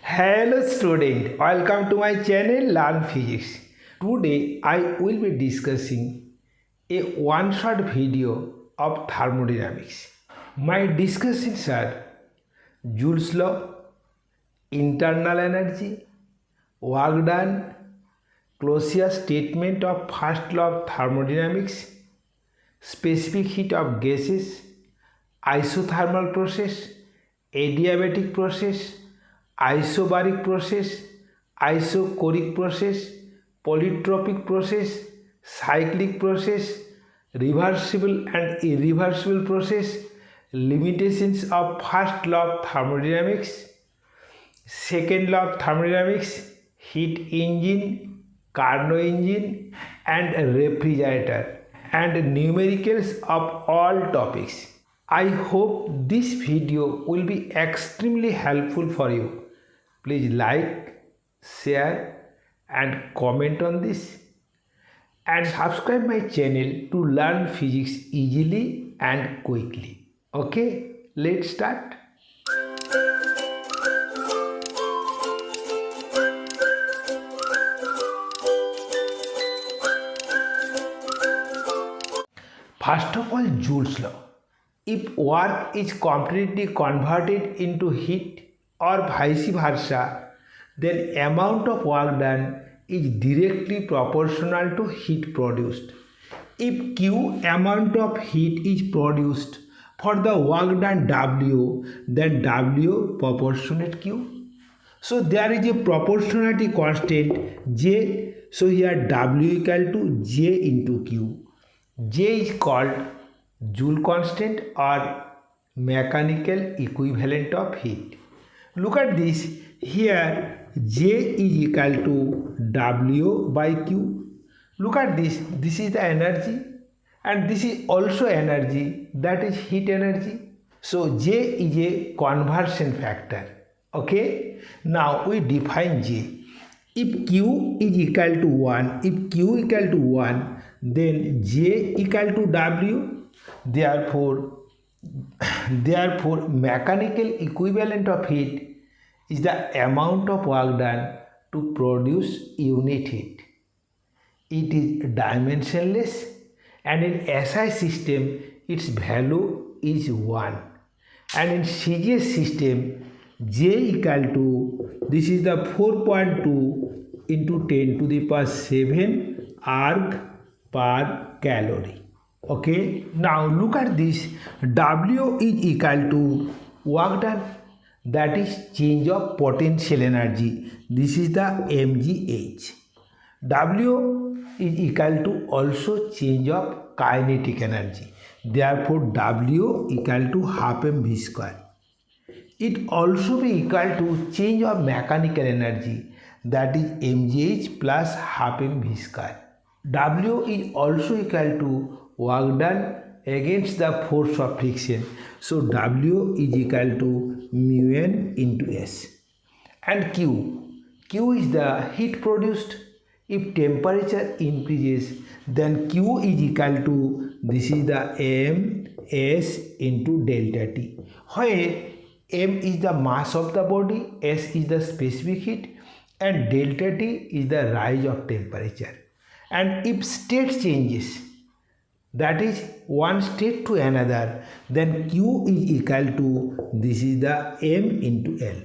Hello student, welcome to my channel Learn Physics. Today I will be discussing a one-shot video of thermodynamics. My discussions are Joule's law, internal energy, work done, Clausius statement of first law of thermodynamics, specific heat of gases, isothermal process, adiabatic process, isobaric process, isochoric process, polytropic process, cyclic process, reversible and irreversible process, limitations of first law of thermodynamics, second law of thermodynamics, heat engine, Carnot engine and refrigerator, and numericals of all topics. I hope this video will be extremely helpful for you. Please like, share and comment on this and subscribe my channel to learn physics easily and quickly. Okay, let's start. First of all, Joule's law. If work is completely converted into heat or vice versa, then amount of work done is directly proportional to heat produced. If Q amount of heat is produced for the work done W, then W proportionate Q. So there is a proportionality constant J. So here W equal to J into Q. J is called Joule constant or mechanical equivalent of heat. Look at this. Here J is equal to W by Q. Look at this. This is the energy and this is also energy, that is heat energy. So J is a conversion factor. Okay. Now we define J. If Q is equal to 1, then J equal to W. Therefore, mechanical equivalent of heat is the amount of work done to produce unit heat. It is dimensionless and in SI system its value is 1, and in cbse system J equal to, this is the 4.2 into 10 to the power 7 arc per calorie. Okay, now look at this. W is equal to work done, that is change of potential energy. This is the mgh. W is equal to also change of kinetic energy. Therefore W equal to half mv square. It also be equal to change of mechanical energy, that is mgh plus half mv square. W is also equal to work done against the force of friction. So W is equal to mu n into S. And Q is the heat produced. If temperature increases, then Q is equal to, this is the M S into delta T, where M is the mass of the body, S is the specific heat and delta T is the rise of temperature. And if state changes, that is one state to another, then Q is equal to, this is the M into L.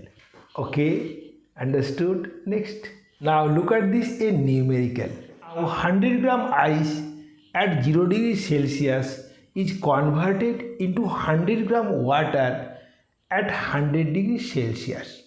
Okay, understood? Next. Now look at this, a numerical. 100 gram ice at 0 degrees Celsius is converted into 100 gram water at 100 degrees Celsius.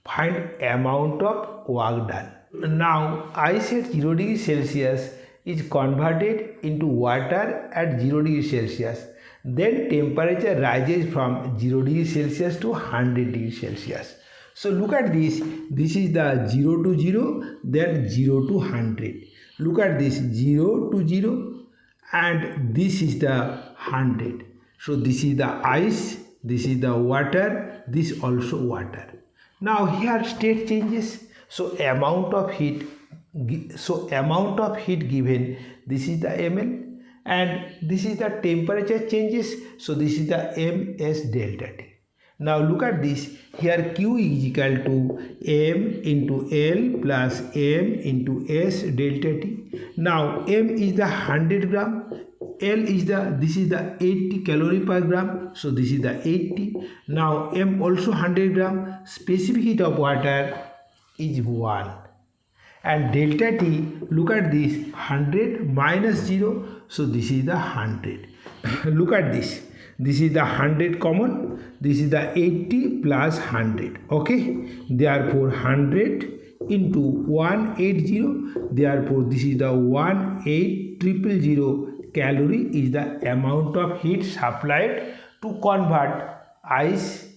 Find amount of work done. Now ice at 0 degrees Celsius is converted into water at 0 degrees Celsius. Then temperature rises from 0 degrees Celsius to 100 degrees Celsius. So look at this. This is the 0 to 0, then 0 to 100. Look at this, 0 to 0 and this is the 100. So this is the ice, this is the water, this also water. Now here state changes. So amount of heat given, this is the ml, and this is the temperature changes. So this is the ms delta T. Now look at this. Here Q is equal to M into L plus M into S delta T. Now M is the 100 gram. This is the 80 calorie per gram. So this is the 80. Now M also 100 gram. Specific heat of water is 1. And delta T, look at this, 100 minus 0. So this is the 100. Look at this. This is the 100 common. This is the 80 plus 100. Okay. Therefore 100 into 180. Therefore this is the 18000 calorie is the amount of heat supplied to convert ice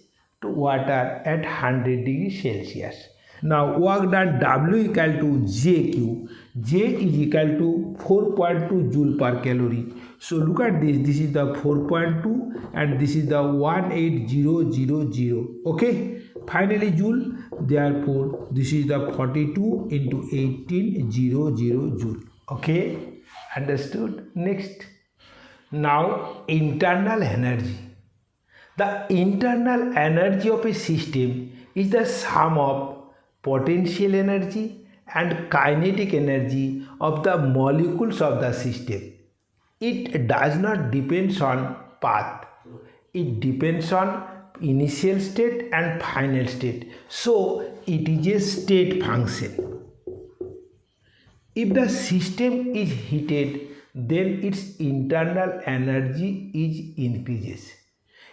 to water at 100 degrees Celsius. Now work done W equal to JQ. J is equal to 4.2 joule per calorie. So look at this. This is the 4.2 and this is the 18000. Okay. Finally joule. Therefore this is the 42 into 1800 joule. Okay. Understood? Next. Now internal energy. The internal energy of a system is the sum of potential energy and kinetic energy of the molecules of the system. It does not depend on path. It depends on initial state and final state. So it is a state function. If the system is heated, then its internal energy increases.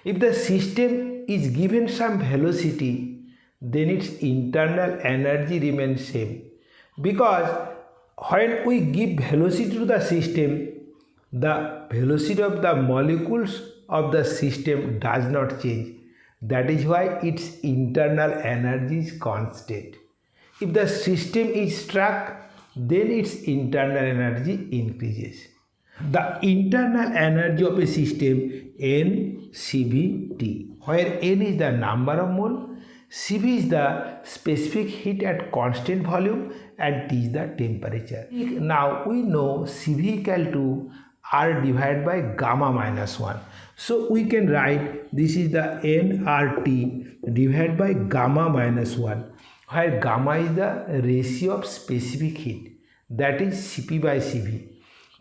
If the system is given some velocity, then its internal energy remains same. Because when we give velocity to the system, the velocity of the molecules of the system does not change. That is why its internal energy is constant. If the system is struck, then its internal energy increases. The internal energy of a system NCVT, where N is the number of mole, Cv is the specific heat at constant volume and T is the temperature. Now we know Cv equal to R divided by gamma minus 1. So we can write this is the nRT divided by gamma minus 1, where gamma is the ratio of specific heat, that is Cp by Cv.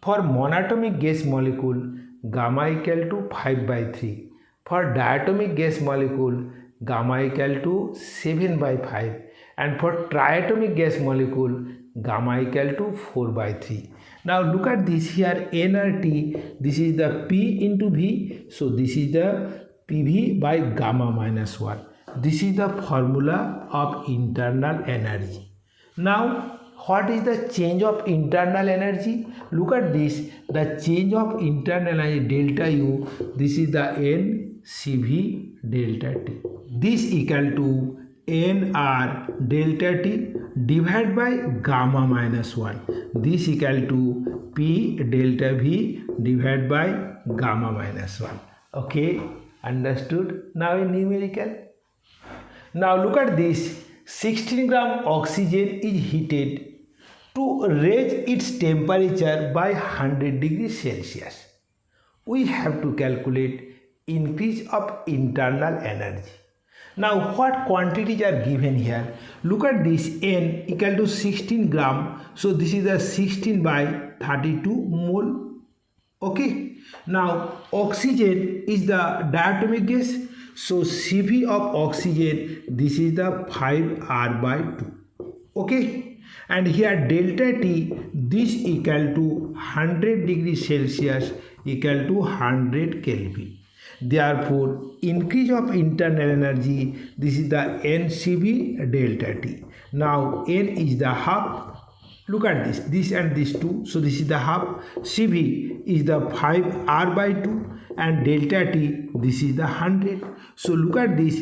For monatomic gas molecule, gamma equal to 5 by 3. For diatomic gas molecule, gamma equal to 7 by 5, and for triatomic gas molecule, gamma equal to 4 by 3. Now look at this here, nRT, this is the P into V, so this is the PV by gamma minus 1. This is the formula of internal energy. Now what is the change of internal energy? Look at this, the change of internal energy delta U, this is the NCV delta T. This equal to nR delta T divided by gamma minus 1. This equal to P delta V divided by gamma minus 1. Okay, understood? Now in numerical. Now look at this, 16 gram oxygen is heated to raise its temperature by 100 degrees Celsius. We have to calculate increase of internal energy. Now what quantities are given here? Look at this, N equal to 16 gram. So this is the 16 by 32 mole. Okay. Now oxygen is the diatomic gas. So Cv of oxygen, this is the 5R by 2. Okay. And here delta T, this equal to 100 degrees Celsius equal to 100 Kelvin. Therefore, increase of internal energy, this is the NCV delta T. Now, N is the half. Look at this and this 2. So, this is the half. Cv is the 5R by 2 and delta T, this is the 100. So, look at this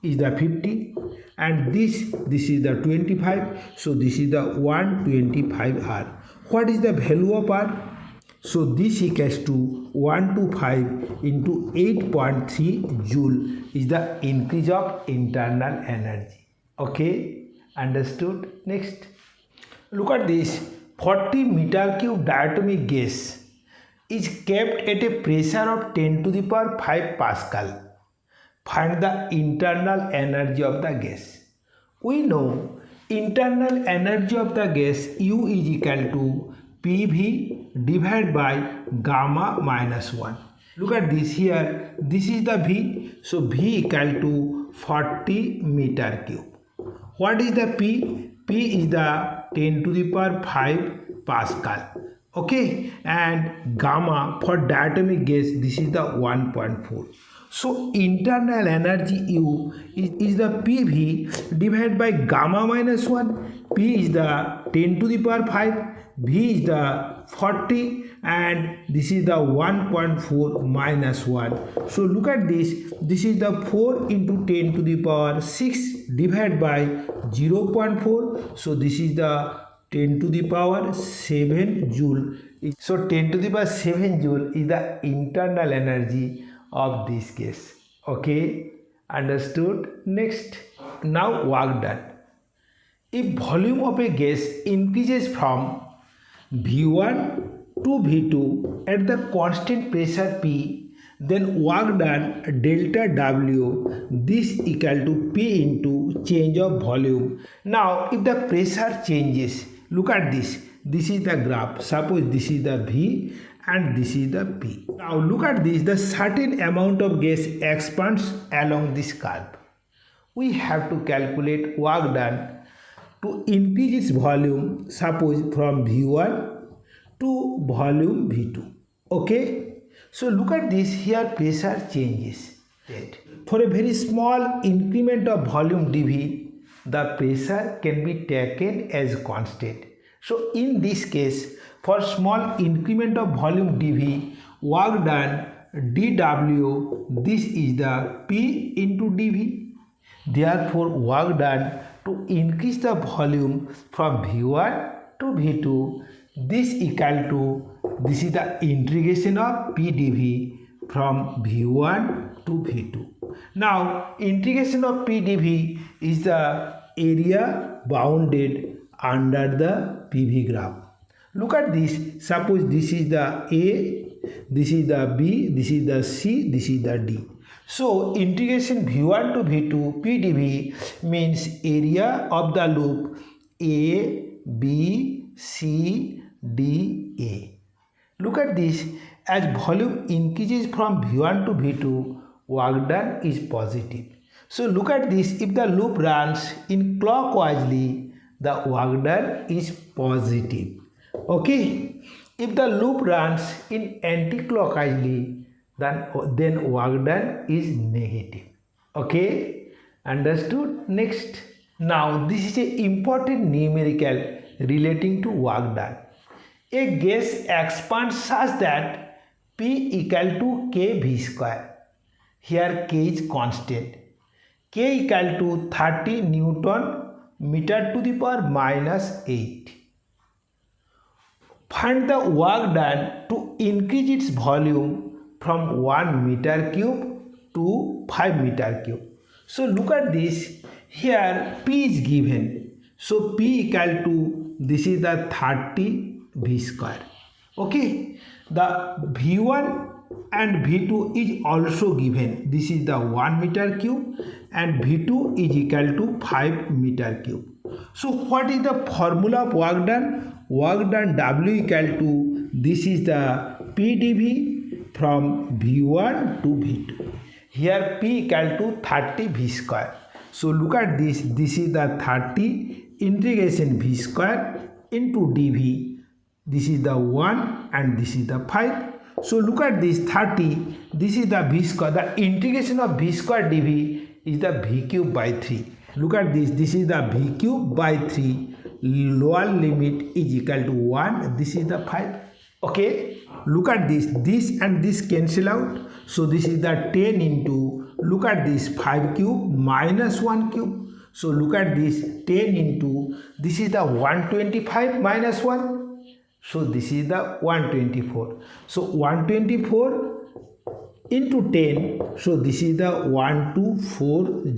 is the 50 and this is the 25. So, this is the 125R. What is the value of R? So this equals to 125 into 8.3 joule is the increase of internal energy. Okay, understood? Next, look at this, 40 meter cube diatomic gas is kept at a pressure of 10 to the power 5 Pascal. Find the internal energy of the gas. We know internal energy of the gas U is equal to PV divided by gamma minus 1. Look at this here, this is the V, so V equal to 40 meter cube. What is the P? P is the 10 to the power 5 Pascal. Okay, and gamma for diatomic gas, this is the 1.4. So internal energy U is the PV divided by gamma minus 1. P is the 10 to the power 5, V is the 40, and this is the 1.4 minus 1. So look at this, this is the 4 into 10 to the power 6 divided by 0.4. So this is the 10 to the power 7 joule. So 10 to the power 7 joule is the internal energy of this gas. Okay, understood? Next, now work done. If volume of a gas increases from V1 to V2 at the constant pressure P, then work done delta W, this equal to P into change of volume. Now if the pressure changes, look at this, this is the graph, suppose this is the V and this is the P. Now look at this, the certain amount of gas expands along this curve. We have to calculate work done to increase its volume, suppose from V1 to volume V2. Okay, so look at this, here pressure changes. For a very small increment of volume dV, the pressure can be taken as constant. So in this case, for small increment of volume dV, work done dW, this is the P into dV. Therefore work done to increase the volume from V1 to V2, this equal to, this is the integration of P dV from V1 to V2. Now integration of P dV is the area bounded under the PV graph. Look at this, suppose this is the A, this is the B, this is the C, this is the D. So integration V1 to V2 P dV means area of the loop A, B, C, D, A. Look at this, as volume increases from V1 to V2, work done is positive. So look at this, if the loop runs in clockwise, the work done is positive. Okay, if the loop runs in anti-clockwise, then work done is negative. Okay, understood? Next, now this is an important numerical relating to work done. A gas expands such that P equal to kV square. Here K is constant. K equal to 30 Newton meter to the power minus 8. Find the work done to increase its volume from 1 meter cube to 5 meter cube. So look at this, here P is given. So P equal to, this is the 30 V square. Okay, the V1 and V2 is also given. This is the 1 meter cube and V2 is equal to 5 meter cube. So what is the formula of work done? Work done W equal to, this is the P dV from V1 to V2. Here P equal to 30 V square. So look at this, this is the 30 integration V square into dV. This is the 1 and this is the 5. So look at this 30, this is the V square. The integration of V square dV is the V cube by 3. Look at this, this is the V cube by 3. Lower limit is equal to 1. This is the 5. Okay, look at this, this and this cancel out. So this is the 10 into, look at this 5 cube minus 1 cube. So look at this 10 into, this is the 125 minus 1. So this is the 124. So 124 into 10. So this is the 1240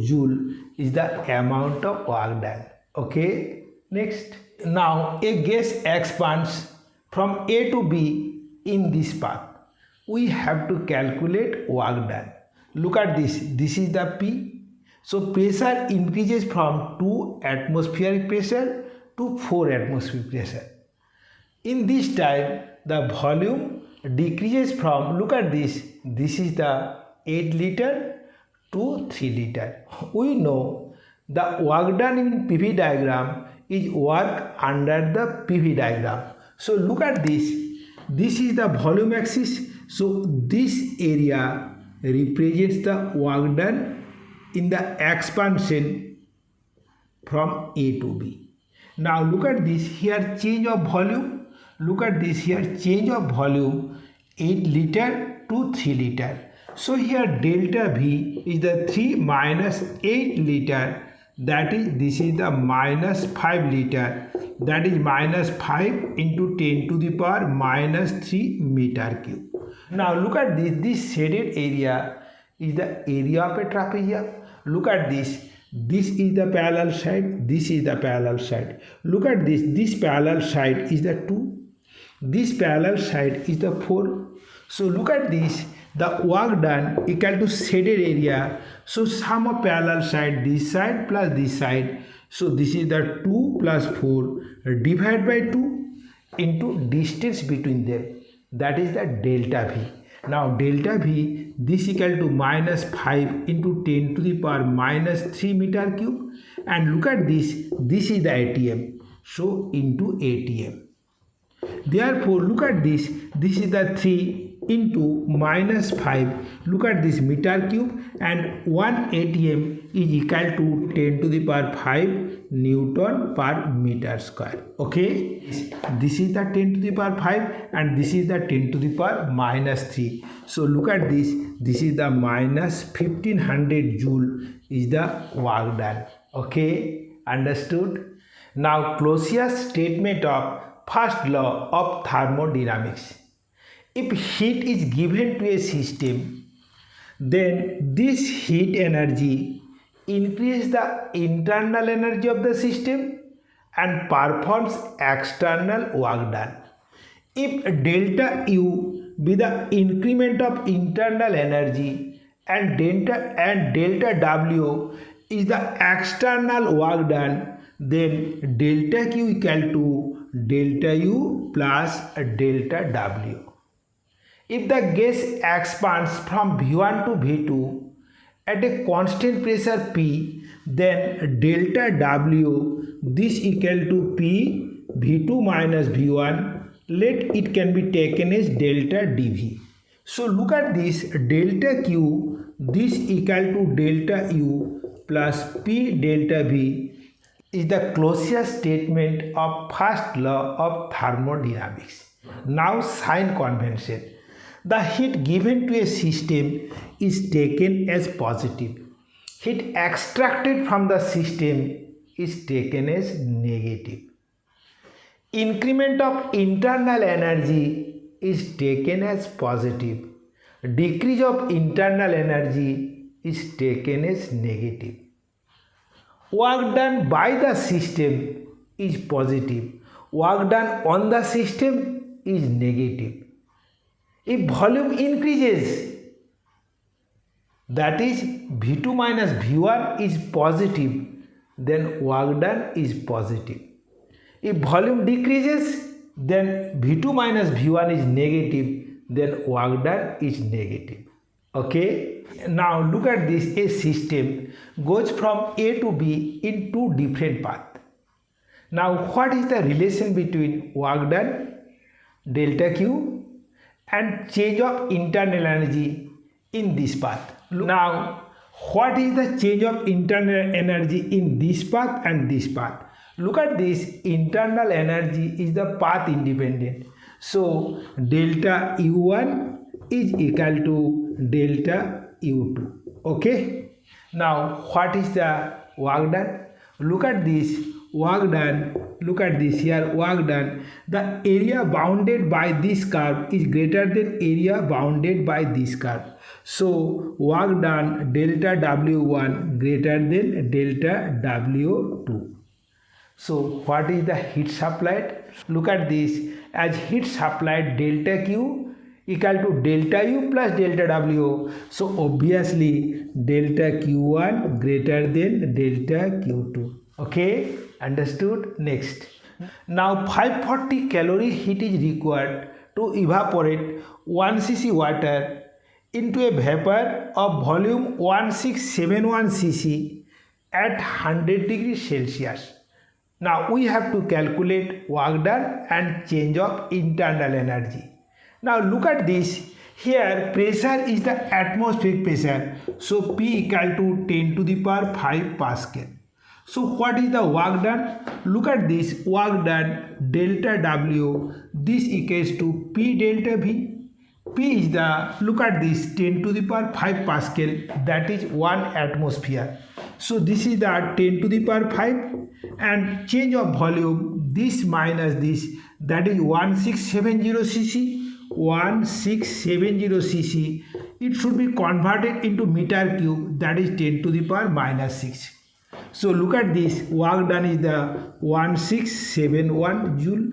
joule is the amount of work done. Okay, next. Now a gas expands from A to B in this path. We have to calculate work done. look at this is the P. So pressure increases from 2 atmospheric pressure to 4 atmospheric pressure. In this time the volume decreases from, look at this is the 8 liter to 3 liter. We know the work done in PV diagram is work under the PV diagram. So look at this is the volume axis. So this area represents the work done in the expansion from A to B. Now look at this here, change of volume. Look at this here, change of volume 8 liter to 3 liter. So here delta V is the 3 minus 8 liter, that is this is the minus 5 liter, that is minus 5 into 10 to the power minus 3 meter cube. Now look at this shaded area is the area of a trapezium. Look at this is the parallel side, this is the parallel side. Look at this parallel side is the 2, this parallel side is the 4. So look at this, the work done equal to shaded area. So sum of parallel side, this side plus this side. So this is the 2 plus 4 divided by 2 into distance between them, that is the delta V. Now delta V, this equal to minus 5 into 10 to the power minus 3 meter cube. And look at this is the ATM, so into ATM. Therefore look at this is the 3 into minus 5, look at this meter cube, and 1 ATM is equal to 10 to the power 5 Newton per meter square. Okay, this is the 10 to the power 5 and this is the 10 to the power minus 3. So look at this is the minus 1500 joule is the work done. Okay, understood? Now Clausius statement of first law of thermodynamics. If heat is given to a system, then this heat energy increases the internal energy of the system and performs external work done. If delta U be the increment of internal energy and delta W is the external work done, then delta Q equal to delta U plus delta W. If the gas expands from V1 to V2 at a constant pressure P, then delta W, this equal to P V2 minus V1, let it can be taken as delta dV. So look at this, delta Q, this equal to delta U plus P delta V is the Clausius statement of first law of thermodynamics. Now sign convention. The heat given to a system is taken as positive. Heat extracted from the system is taken as negative. Increment of internal energy is taken as positive. Decrease of internal energy is taken as negative. Work done by the system is positive. Work done on the system is negative. If volume increases, that is V2 minus V1 is positive, then work done is positive. If volume decreases, then V2 minus V1 is negative, then work done is negative. Okay, now look at this, a system goes from A to B in two different paths. Now what is the relation between work done, delta Q, and change of internal energy in this path? Now what is the change of internal energy in this path and this path? Look at this, internal energy is the path independent. So delta U1 is equal to delta U2. Okay. Now what is the work done? Look at this, work done. Look at this here, work done. The area bounded by this curve is greater than area bounded by this curve. So work done delta W1 greater than delta W2. So what is the heat supplied? Look at this, as heat supplied delta Q equal to delta U plus delta W. So obviously delta Q1 greater than delta Q2. Okay, understood? Next. Now 540 calorie heat is required to evaporate 1 cc water into a vapor of volume 1671 cc at 100 degrees Celsius. Now we have to calculate work done and change of internal energy. Now look at this. Here pressure is the atmospheric pressure. So P equal to 10 to the power 5 Pascal. So what is the work done? Look at this. Work done delta W. This equals to P delta V. P is the, look at this, 10 to the power 5 Pascal, that is 1 atmosphere. So this is the 10 to the power 5, and change of volume, this minus this, that is 1670 cc. 1670 cc. It should be converted into meter cube, that is 10 to the power minus 6. So look at this, work done is the 1671 joule.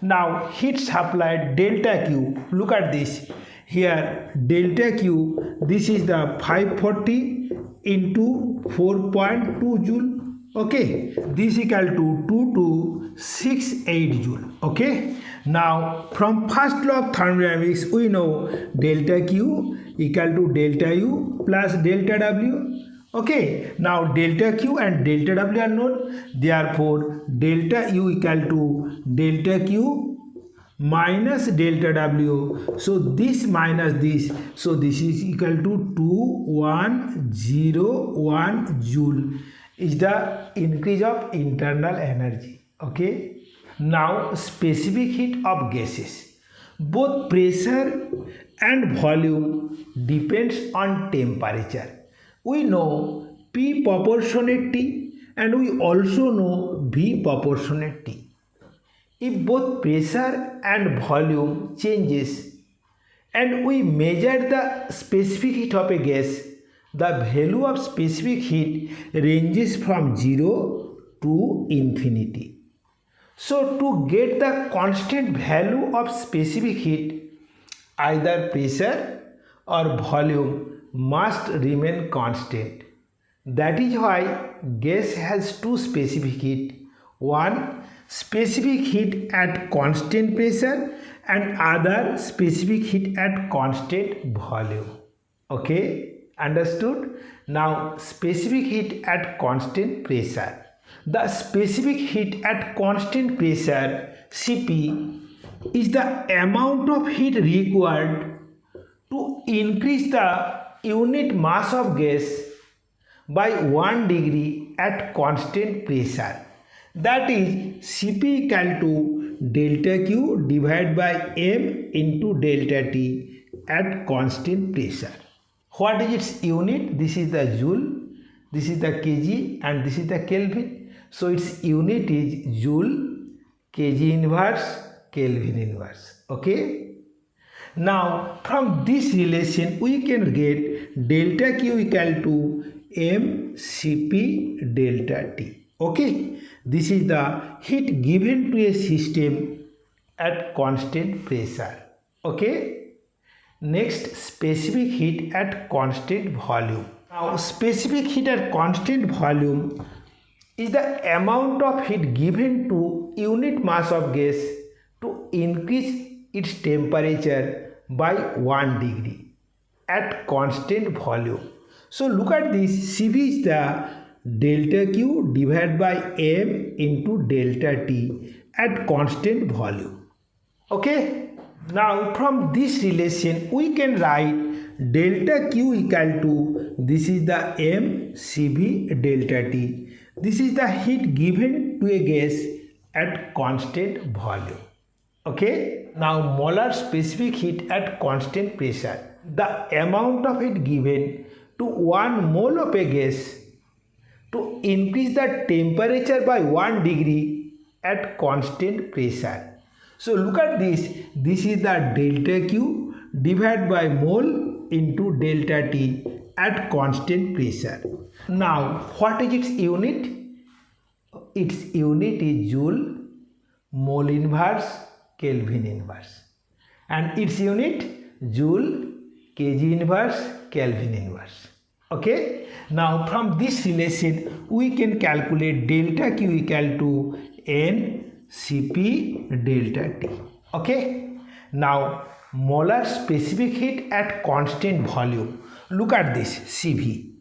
Now heat supplied delta Q, look at this. Here delta Q, this is the 540 into 4.2 joule. Okay, this equal to 2268 joule. Okay, now from first law of thermodynamics we know delta Q equal to delta U plus delta W. Okay, now delta Q and delta W are known, therefore delta U equal to delta Q minus delta W. So this minus this, so this is equal to 2101 joule is the increase of internal energy. Okay, now specific heat of gases. Both pressure and volume depends on temperature. We know P proportionate T and we also know V proportionate T. If both pressure and volume changes and we measure the specific heat of a gas, the value of specific heat ranges from 0 to infinity. So to get the constant value of specific heat, either pressure or volume must remain constant. That is why gas has two specific heat. One specific heat at constant pressure and other specific heat at constant volume. Okay, understood? Now specific heat at constant pressure. The specific heat at constant pressure Cp is the amount of heat required to increase the unit mass of gas by 1 degree at constant pressure. That is Cp equal to delta Q divided by M into delta T at constant pressure. What is its unit? This is the joule, this is the kg and this is the Kelvin. So its unit is joule, kg inverse, Kelvin inverse. Okay. Now from this relation we can get delta Q equal to M Cp delta T. Okay, this is the heat given to a system at constant pressure. Okay, next specific heat at constant volume. Now specific heat at constant volume is the amount of heat given to unit mass of gas to increase its temperature by 1 degree at constant volume. So look at this, Cv is the delta Q divided by M into delta T at constant volume. Okay, now from this relation we can write delta Q equal to, this is the M Cv delta T. This is the heat given to a gas at constant volume. Okay, now molar specific heat at constant pressure. The amount of heat given to 1 mole of a gas to increase the temperature by 1 degree at constant pressure. So look at this, this is the delta Q divided by mole into delta T at constant pressure. Now what is its unit? Its unit is joule, mole inverse, Kelvin inverse. and its unit Joule, kg inverse, Kelvin inverse. Okay, now from this relation we can calculate delta Q equal to N Cp delta T. Okay, now molar specific heat at constant volume. Look at this Cv.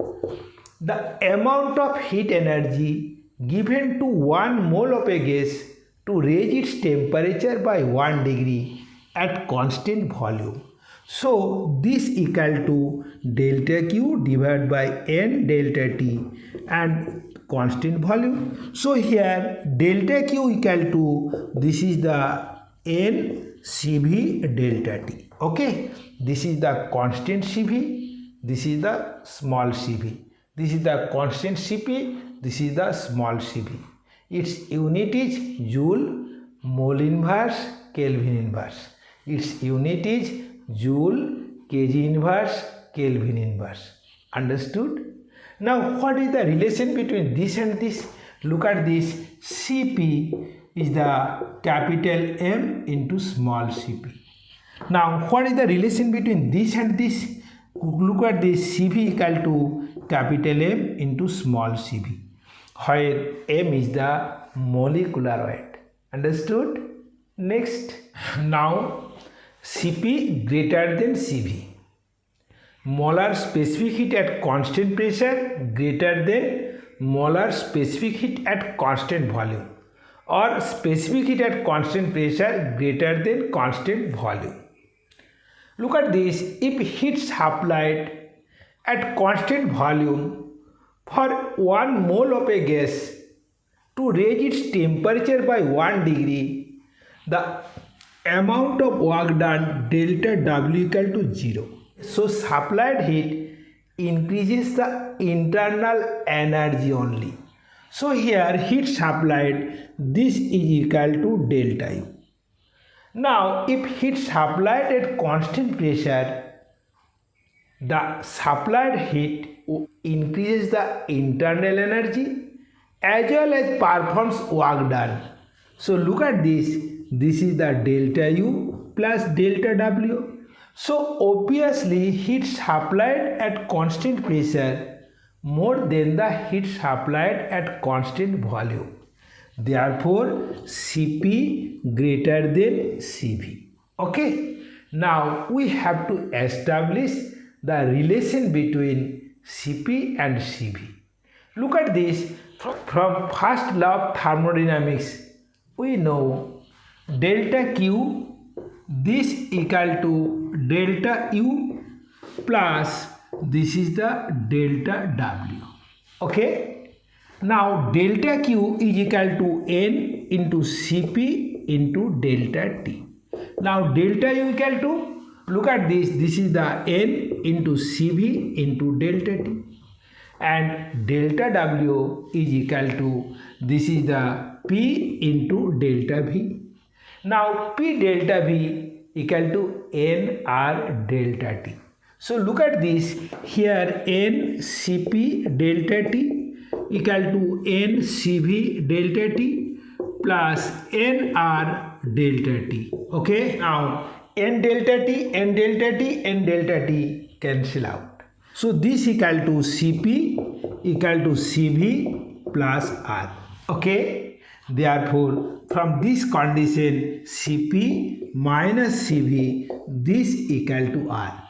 The amount of heat energy given to 1 mole of a gas to raise its temperature by 1 degree at constant volume. So this equal to delta Q divided by N delta T and constant volume. So here delta Q equal to, this is the N Cv delta T. Okay, this is the constant Cv, this is the small Cv. This is the constant Cp, this is the small Cv. Its unit is Joule, mole inverse, Kelvin inverse. Its unit is Joule, kg inverse, Kelvin inverse. Understood? Now what is the relation between this and this? Look at this. Cp is the capital M into small cp. Now what is the relation between this and this? Look at this. Cv equal to capital M into small cv, where M is the molecular weight. Understood? Next, now Cp greater than Cv. Molar specific heat at constant pressure greater than molar specific heat at constant volume, or specific heat at constant pressure greater than constant volume. Look at this. If heat supplied at constant volume for 1 mole of a gas to raise its temperature by 1 degree, the amount of work done delta W equal to 0. So supplied heat increases the internal energy only. So here heat supplied, this is equal to delta U. Now if heat supplied at constant pressure, the supplied heat increases the internal energy as well as performs work done. So look at this. This is the delta U plus delta W. So obviously heat supplied at constant pressure more than the heat supplied at constant volume. Therefore Cp greater than Cv. Okay. Now we have to establish the relation between Cp and Cv. Look at this. From first law of thermodynamics, we know delta Q, this equal to delta U plus this is the delta W. Okay. Now delta Q is equal to N into Cp into delta T. Now delta U equal to, look at this, this is the N into Cv into delta T, and delta W is equal to, this is the P into delta V. Now P delta V equal to Nr delta T. So look at this. Here N Cp delta T equal to N Cv delta T plus Nr delta T. Okay. Now N delta T, N delta T, N delta T cancel out. So this equal to Cp equal to Cv plus R. Okay. Therefore from this condition Cp minus Cv, this equal to R.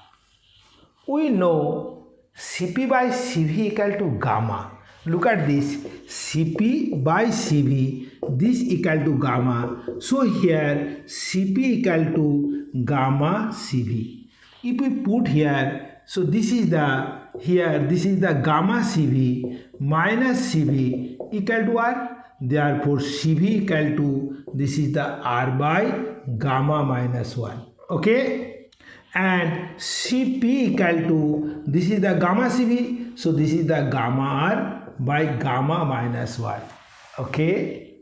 We know Cp by Cv equal to gamma. Look at this. Cp by Cv, this equal to gamma. So here Cp equal to gamma Cv. If we put here, so this is the, here this is the gamma Cv minus Cv equal to R. Therefore Cv equal to, this is the R by gamma minus 1. Okay. And Cp equal to, this is the gamma Cv. So this is the gamma R by gamma minus 1. Okay.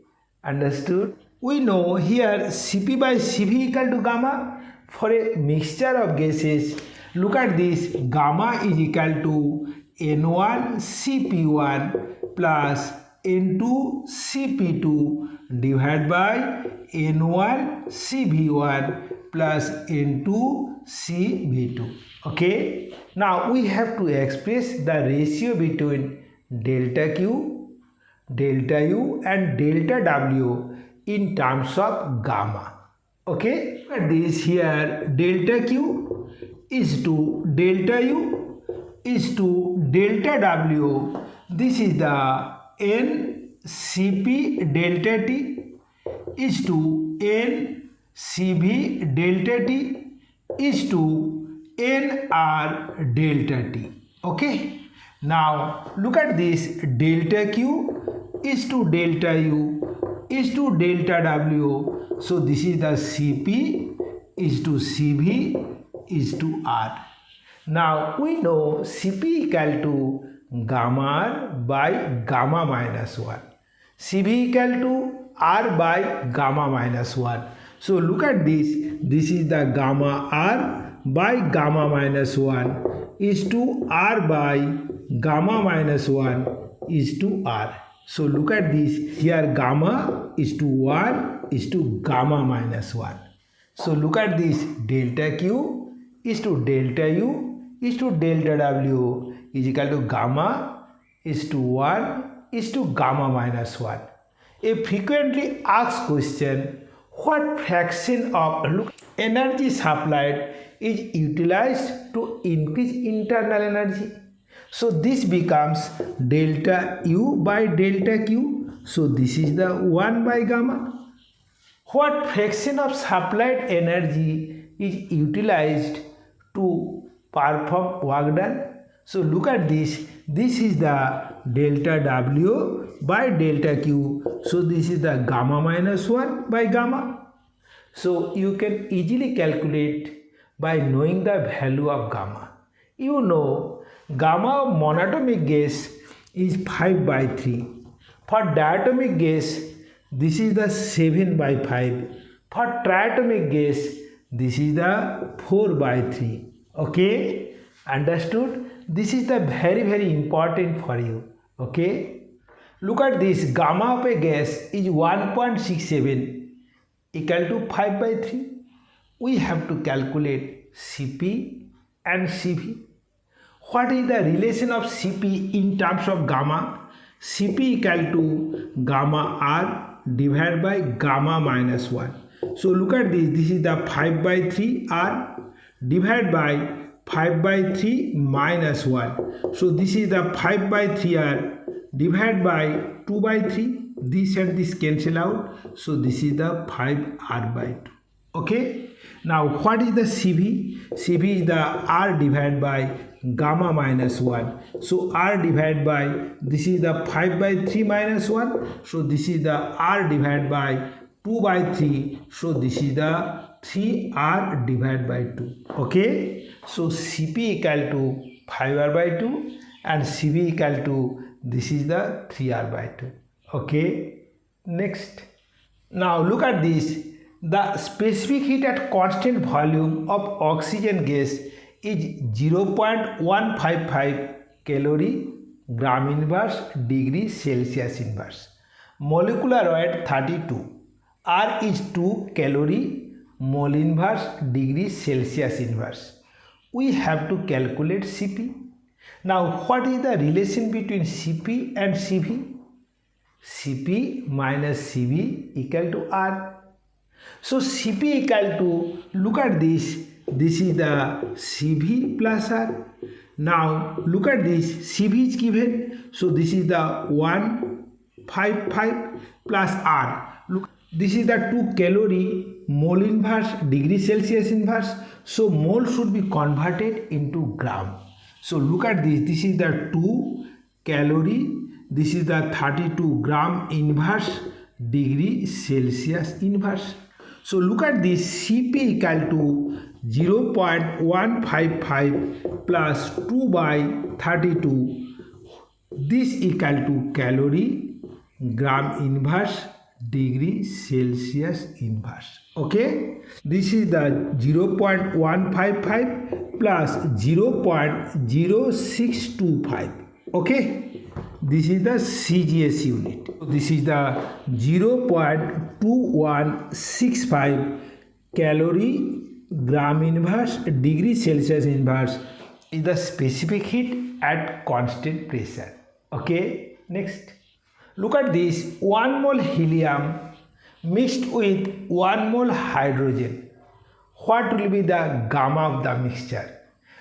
Understood? We know here Cp by Cv equal to gamma. For a mixture of gases, look at this. Gamma is equal to N1 Cp1 plus N2 Cp2 divided by N1 Cv1 plus N2 Cv2. Okay. Now we have to express the ratio between delta Q, delta U and delta W in terms of gamma. Okay. This here delta Q is to delta U is to delta W. This is the N Cp delta T is to N Cv delta T is to Nr delta T. Okay. Now look at this, delta Q is to delta U is to delta W. So this is the Cp is to Cv is to R. Now we know Cp equal to gamma R by gamma minus 1. Cv equal to R by gamma minus 1. So look at this. This is the gamma R by gamma minus 1 is to R by gamma minus 1 is to R. So look at this. Here gamma is to 1 is to gamma minus 1. So look at this. Delta Q is to delta U is to delta W is equal to gamma is to 1 is to gamma minus 1. A frequently asked question, what fraction of energy supplied is utilized to increase internal energy? So this becomes delta U by delta Q. So this is the 1 by gamma. What fraction of supplied energy is utilized to perform work done? So look at this. This is the delta W by delta Q. So this is the gamma minus 1 by gamma. So you can easily calculate by knowing the value of gamma. You know gamma of monatomic gas is 5 by 3. For diatomic gas, this is the 7 by 5. For triatomic gas, this is the 4 by 3. Okay, understood? This is the very important for you. Okay, look at this. Gamma of a gas is 1.67 equal to 5 by 3. We have to calculate Cp and Cv. What is the relation of Cp in terms of gamma? Cp equal to gamma R divided by gamma minus 1. So look at this. This is the 5 by 3 R divided by 5 by 3 minus 1. So this is the 5 by 3 R divided by 2 by 3. This and this cancel out. So this is the 5 R by 2. Okay. Now what is the Cv? Cv is the R divided by gamma minus 1. So R divided by, this is the 5 by 3 minus 1. So this is the R divided by 2 by 3. So this is the 3R divided by 2. Okay. So Cp equal to 5R by 2 and Cv equal to, this is the 3R by 2. Okay. Next. Now look at this. The specific heat at constant volume of oxygen gas is 0.155 calorie gram inverse degree Celsius inverse. Molecular weight 32. R is 2 calorie mole inverse degree Celsius inverse. We have to calculate Cp. Now what is the relation between Cp and Cv? Cp minus Cv equal to R. So Cp equal to, look at this, this is the Cv plus R. Now look at this, Cv is given, so this is the 155 plus R. Look, this is the 2 calorie mole inverse degree Celsius inverse. So mole should be converted into gram. So look at this, this is the 2 calorie, this is the 32 gram inverse degree Celsius inverse. So look at this, Cp equal to 0.155 plus 2 by 32. This equal to calorie gram inverse degree Celsius inverse. Okay. This is the 0.155 plus 0.0625. Okay. this is the CGS unit. This is the 0.2165 calorie gram inverse degree Celsius inverse is the specific heat at constant pressure. Okay, next. Look at this, 1 mole helium mixed with 1 mole hydrogen. What will be the gamma of the mixture?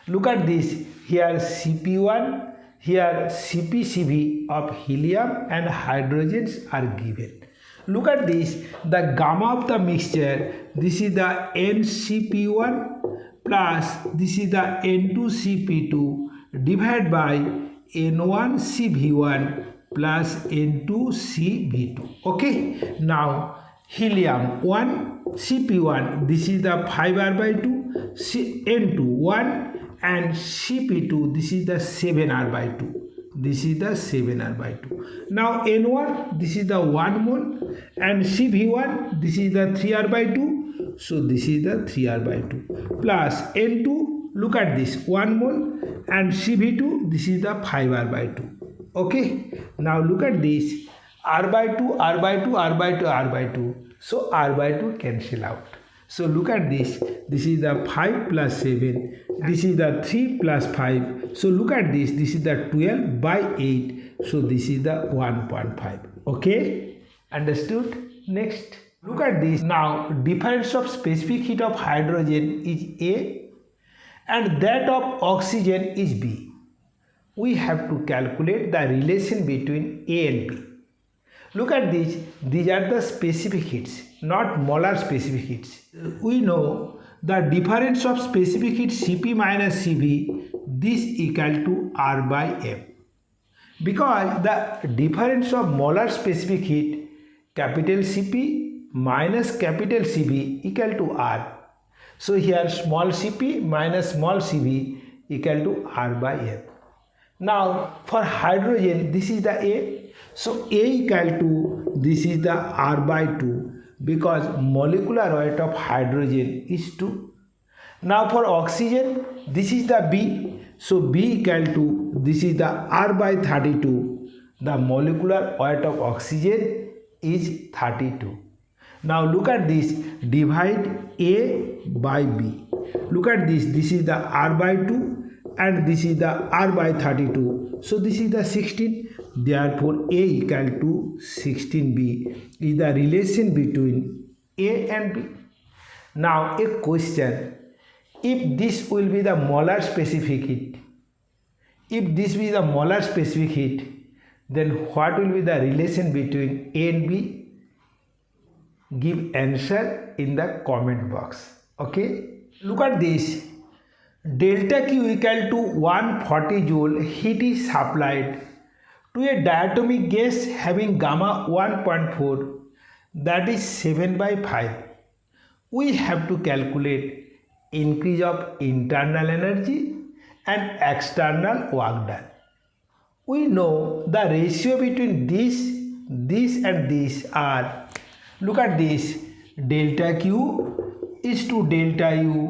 Look at this, here Cp1, here CpCv of helium and hydrogens are given. Look at this, the gamma of the mixture, this is the NCp1 plus this is the N2Cp2 divided by N1Cv1 plus N2Cv2. Okay, now helium 1, Cp1, this is the 5R/2, N2 1 and Cp2, this is the 7R/2. This is the 7R/2. Now N1, this is the 1 mole and Cv1, this is the 3R/2. So this is the 3R/2 plus N2, look at this, 1 mole and Cv2, this is the 5R/2. Okay, now look at this, R/2, R/2, R/2, R/2. So R/2 cancel out. So look at this, this is the 5 plus 7, this is the 3 plus 5. So look at this is the 12/8. So this is the 1.5. Okay, understood? Next, look at this. Now difference of specific heat of hydrogen is A and that of oxygen is B. We have to calculate the relation between A and B. Look at this, these are the specific heats, not molar specific heats. We know the difference of specific heat Cp minus Cv, this equal to R/m. Because the difference of molar specific heat, capital Cp minus capital Cv equal to R. So here small cp minus small cv equal to R/m. Now for hydrogen, this is the A. So A equal to, this is the R/2 because molecular weight of hydrogen is 2. Now for oxygen, this is the B. So B equal to, this is the R/32. The molecular weight of oxygen is 32. Now look at this, divide A by B. Look at this, this is the R/2 and this is the R/32. So this is the 16. Therefore A equal to 16B is the relation between A and B. Now a question, if this will be the molar specific heat, if this is the molar specific heat, then what will be the relation between A and B? Give answer in the comment box. Okay, look at this, delta Q equal to 140 joule heat is supplied to a diatomic gas having gamma 1.4, that is 7/5. We have to calculate increase of internal energy and external work done. We know the ratio between this and this are, look at this, delta Q is to delta U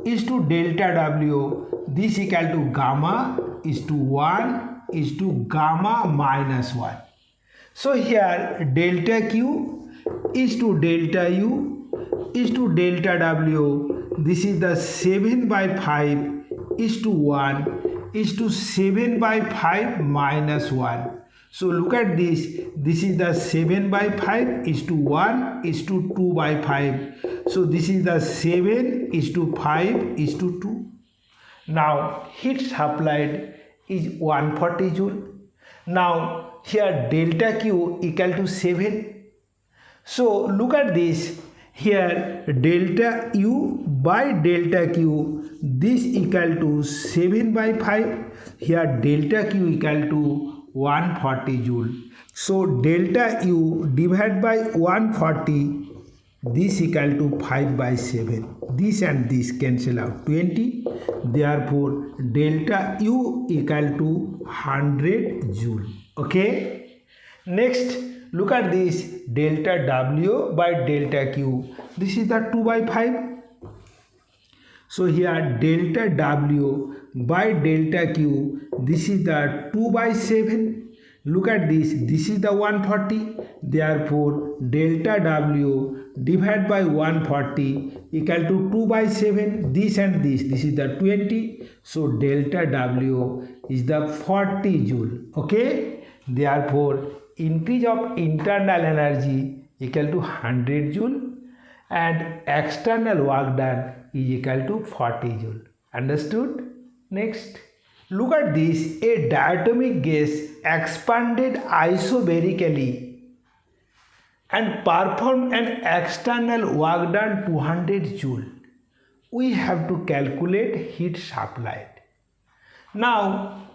is to delta W, this equal to gamma is to 1 is to gamma minus 1. So here delta Q is to delta U is to delta W, this is the 7/5 is to 1 is to 7/5 minus 1. So look at this, this is the 7/5 is to 1 is to 2/5. So this is the 7 is to 5 is to 2. Now heat supplied is 140 joule. Now here delta Q equal to 7. So look at this, here delta U by delta Q, this equal to 7/5. Here delta Q equal to 140 joule. So delta U divided by 140, this equal to 5/7. This and this cancel out, 20. Therefore delta U equal to 100 joule. Okay, next look at this, delta W by delta Q, this is the 2/5. So here delta W by delta Q, this is the 2/7. Look at this. This is the 140. Therefore, delta W divided by 140 equal to 2 by 7. This and this. This is the 20. So, delta W is the 40 joule. Okay. Therefore, increase of internal energy equal to 100 joule and external work done is equal to 40 joule. Understood? Next. Look at this, a diatomic gas expanded isobarically and performed an external work done 200 joule. We have to calculate heat supplied. Now,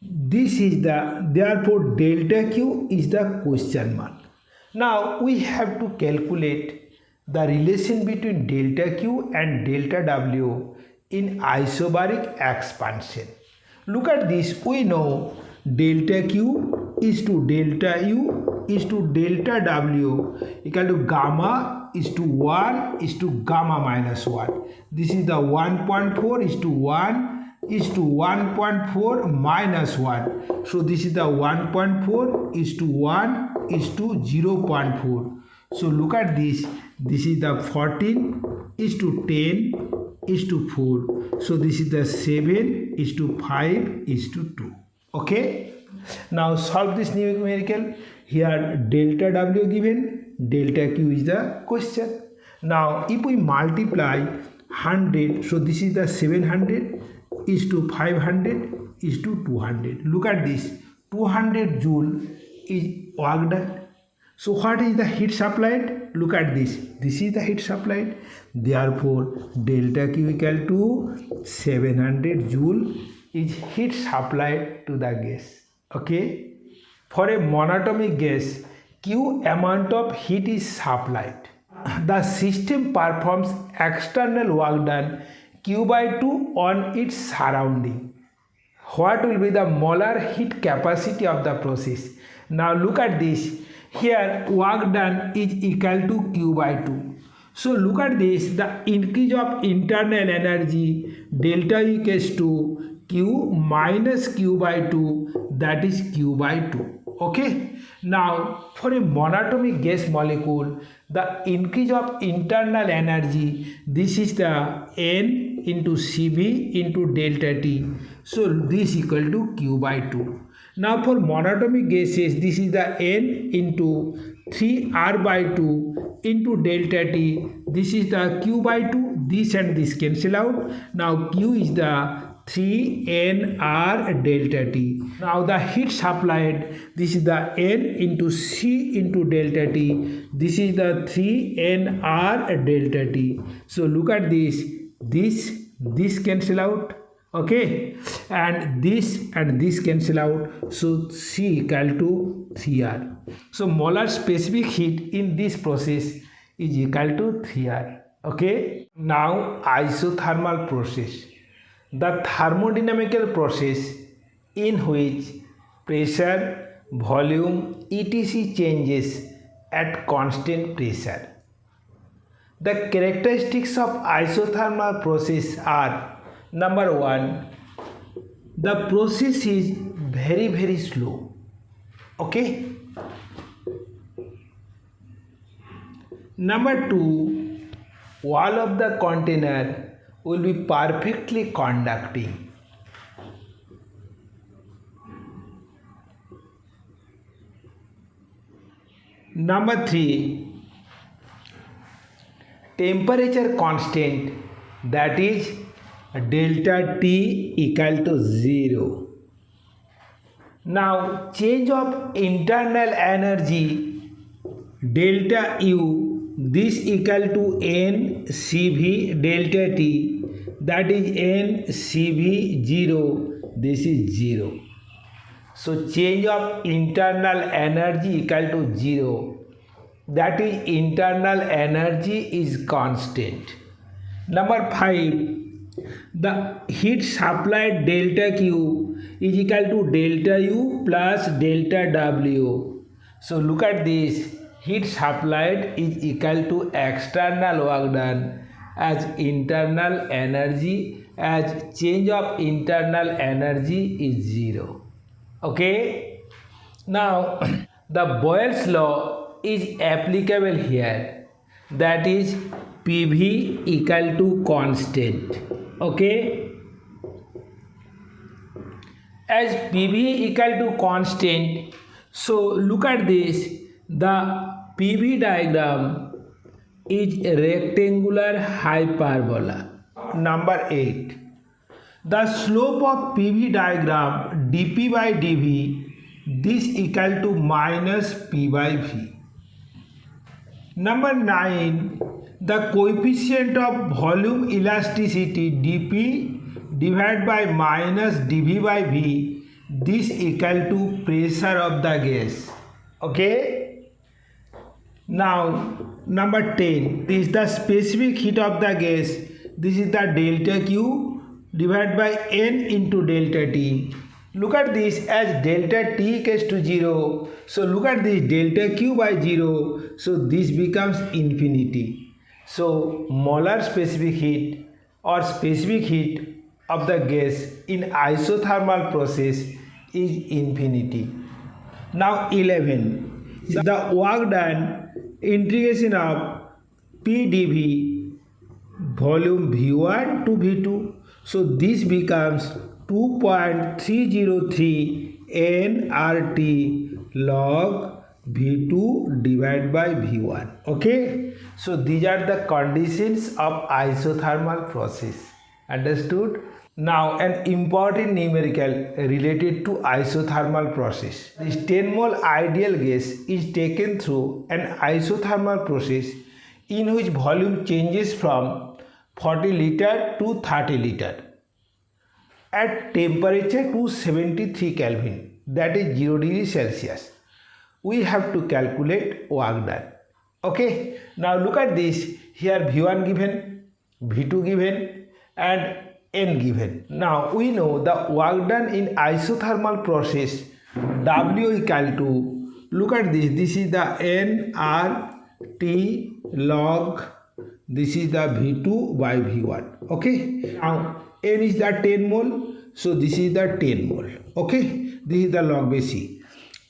this is therefore delta Q is the question mark. Now, we have to calculate the relation between delta Q and delta W in isobaric expansion. Look at this, we know delta Q is to delta U is to delta W equal to gamma is to 1 is to gamma minus 1. This is the 1.4 is to 1 is to 1.4 minus 1. So this is the 1.4 is to 1 is to 0.4. So look at this, this is the 14 is to 10 is to 4. So this is the 7 is to 5 is to 2. Okay. Now solve this numerical. Here delta W given, delta Q is the question. Now if we multiply 100, so this is the 700 is to 500 is to 200. Look at this, 200 joule is work done. So what is the heat supplied? Look at this. This is the heat supplied. Therefore, delta Q equal to 700 joule is heat supplied to the gas. Okay. For a monatomic gas, Q amount of heat is supplied. The system performs external work done Q by 2 on its surrounding. What will be the molar heat capacity of the process? Now look at this. Here work done is equal to Q by 2. So look at this, the increase of internal energy delta equals to Q minus Q by 2, that is Q by 2. Okay. Now for a monatomic gas molecule, the increase of internal energy, this is the N into Cv into delta T. So this equal to Q by 2. Now for monatomic gases, this is the N into 3R by 2 into delta T. This is the Q by 2. This and this cancel out. Now Q is the 3NR delta T. Now the heat supplied, this is the N into C into delta T. This is the 3NR delta T. So look at this. This cancel out. Okay, and this cancel out. So C equal to 3R. So molar specific heat in this process is equal to 3R. Okay. Now isothermal process, the thermodynamical process in which pressure, volume, etc. changes at constant pressure. The characteristics of isothermal process are: number 1, the process is very slow. Okay. Number 2, wall of the container will be perfectly conducting. Number 3, temperature constant, that is delta T equal to 0. Now change of internal energy delta U, this equal to N Cv delta T, that is N Cv 0, this is 0. So change of internal energy equal to 0, that is internal energy is constant. Number 5, the heat supplied delta Q is equal to delta U plus delta W. So look at this, heat supplied is equal to external work done as internal energy, as change of internal energy is 0. Okay. Now the Boyle's law is applicable here, that is PV equal to constant. Okay, as PV equal to constant, so look at this, the PV diagram is a rectangular hyperbola. Number 8, the slope of PV diagram dp by dv, this equal to minus p by v. Number 9, the coefficient of volume elasticity dp divided by minus dv by v, this equal to pressure of the gas. Okay. Now number 10, this is the specific heat of the gas, this is the delta Q divided by N into delta T. Look at this, as delta T equals to 0, so look at this, delta Q by 0, so this becomes infinity. So molar specific heat or specific heat of the gas in isothermal process is infinity. Now 11, the work done, integration of P dV volume V1 to V2, so this becomes 2.303 nRT log V2 divided by V1. Okay, so these are the conditions of isothermal process. Understood? Now an important numerical related to isothermal process. This 10 mole ideal gas is taken through an isothermal process in which volume changes from 40 liter to 30 liter at temperature 273 Kelvin, that is 0 degree Celsius. We have to calculate work done. Okay, now look at this, here V1 given, V2 given and N given. Now we know the work done in isothermal process W equal to, look at this, this is the nRT log, this is the V2 by V1. Okay, now N is the 10 mole, so this is the 10 mole. Okay, this is the log base C.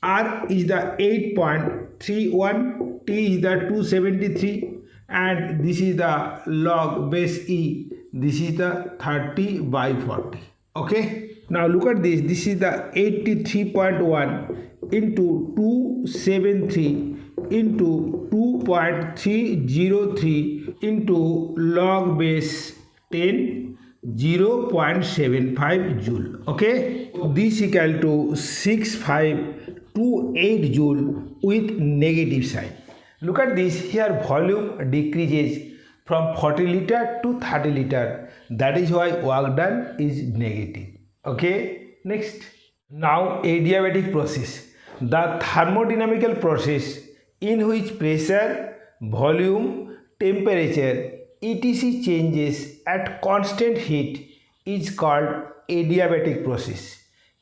R is the 8.31, T is the 273 and this is the log base E, this is the 30 by 40. Okay, now look at this, this is the 83.1 into 273 into 2.303 into log base 10, 0.75 joule. Okay, this equal to 6528 joule with negative sign. Look at this, here volume decreases from 40 liter to 30 liter, that is why work done is negative. Okay, next. Now adiabatic process, the thermodynamical process in which pressure, volume, temperature etc changes at constant heat is called adiabatic process.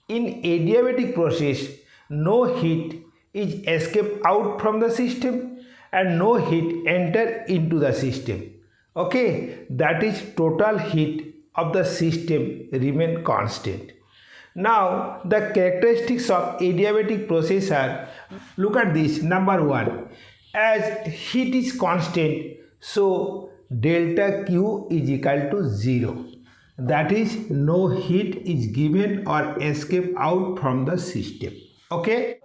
In adiabatic process, no heat is escaped out from the system and no heat enter into the system. Okay, that is total heat of the system remain constant. Now the characteristics of adiabatic process are, look at this, number 1, as heat is constant, so delta Q is equal to 0, that is no heat is given or escape out from the system. Okay,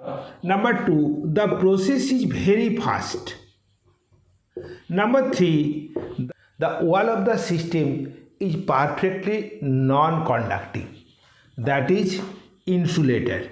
number 2, the process is very fast. Number 3, the wall of the system is perfectly non-conducting, that is insulated.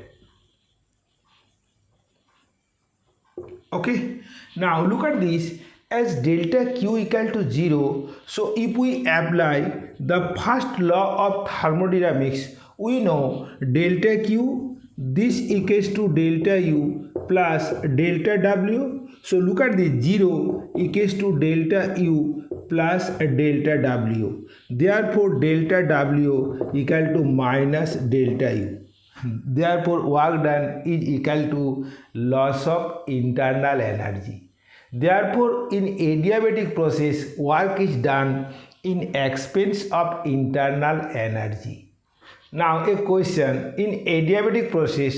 Okay, now look at this, as delta Q equal to 0, so if we apply the first law of thermodynamics, we know delta Q, this equals to delta U plus delta W, so look at this, 0 equals to delta U plus delta W, therefore delta W equal to minus delta U. Therefore work done is equal to loss of internal energy. Therefore in adiabatic process work is done in expense of internal energy. Now a question, in adiabatic process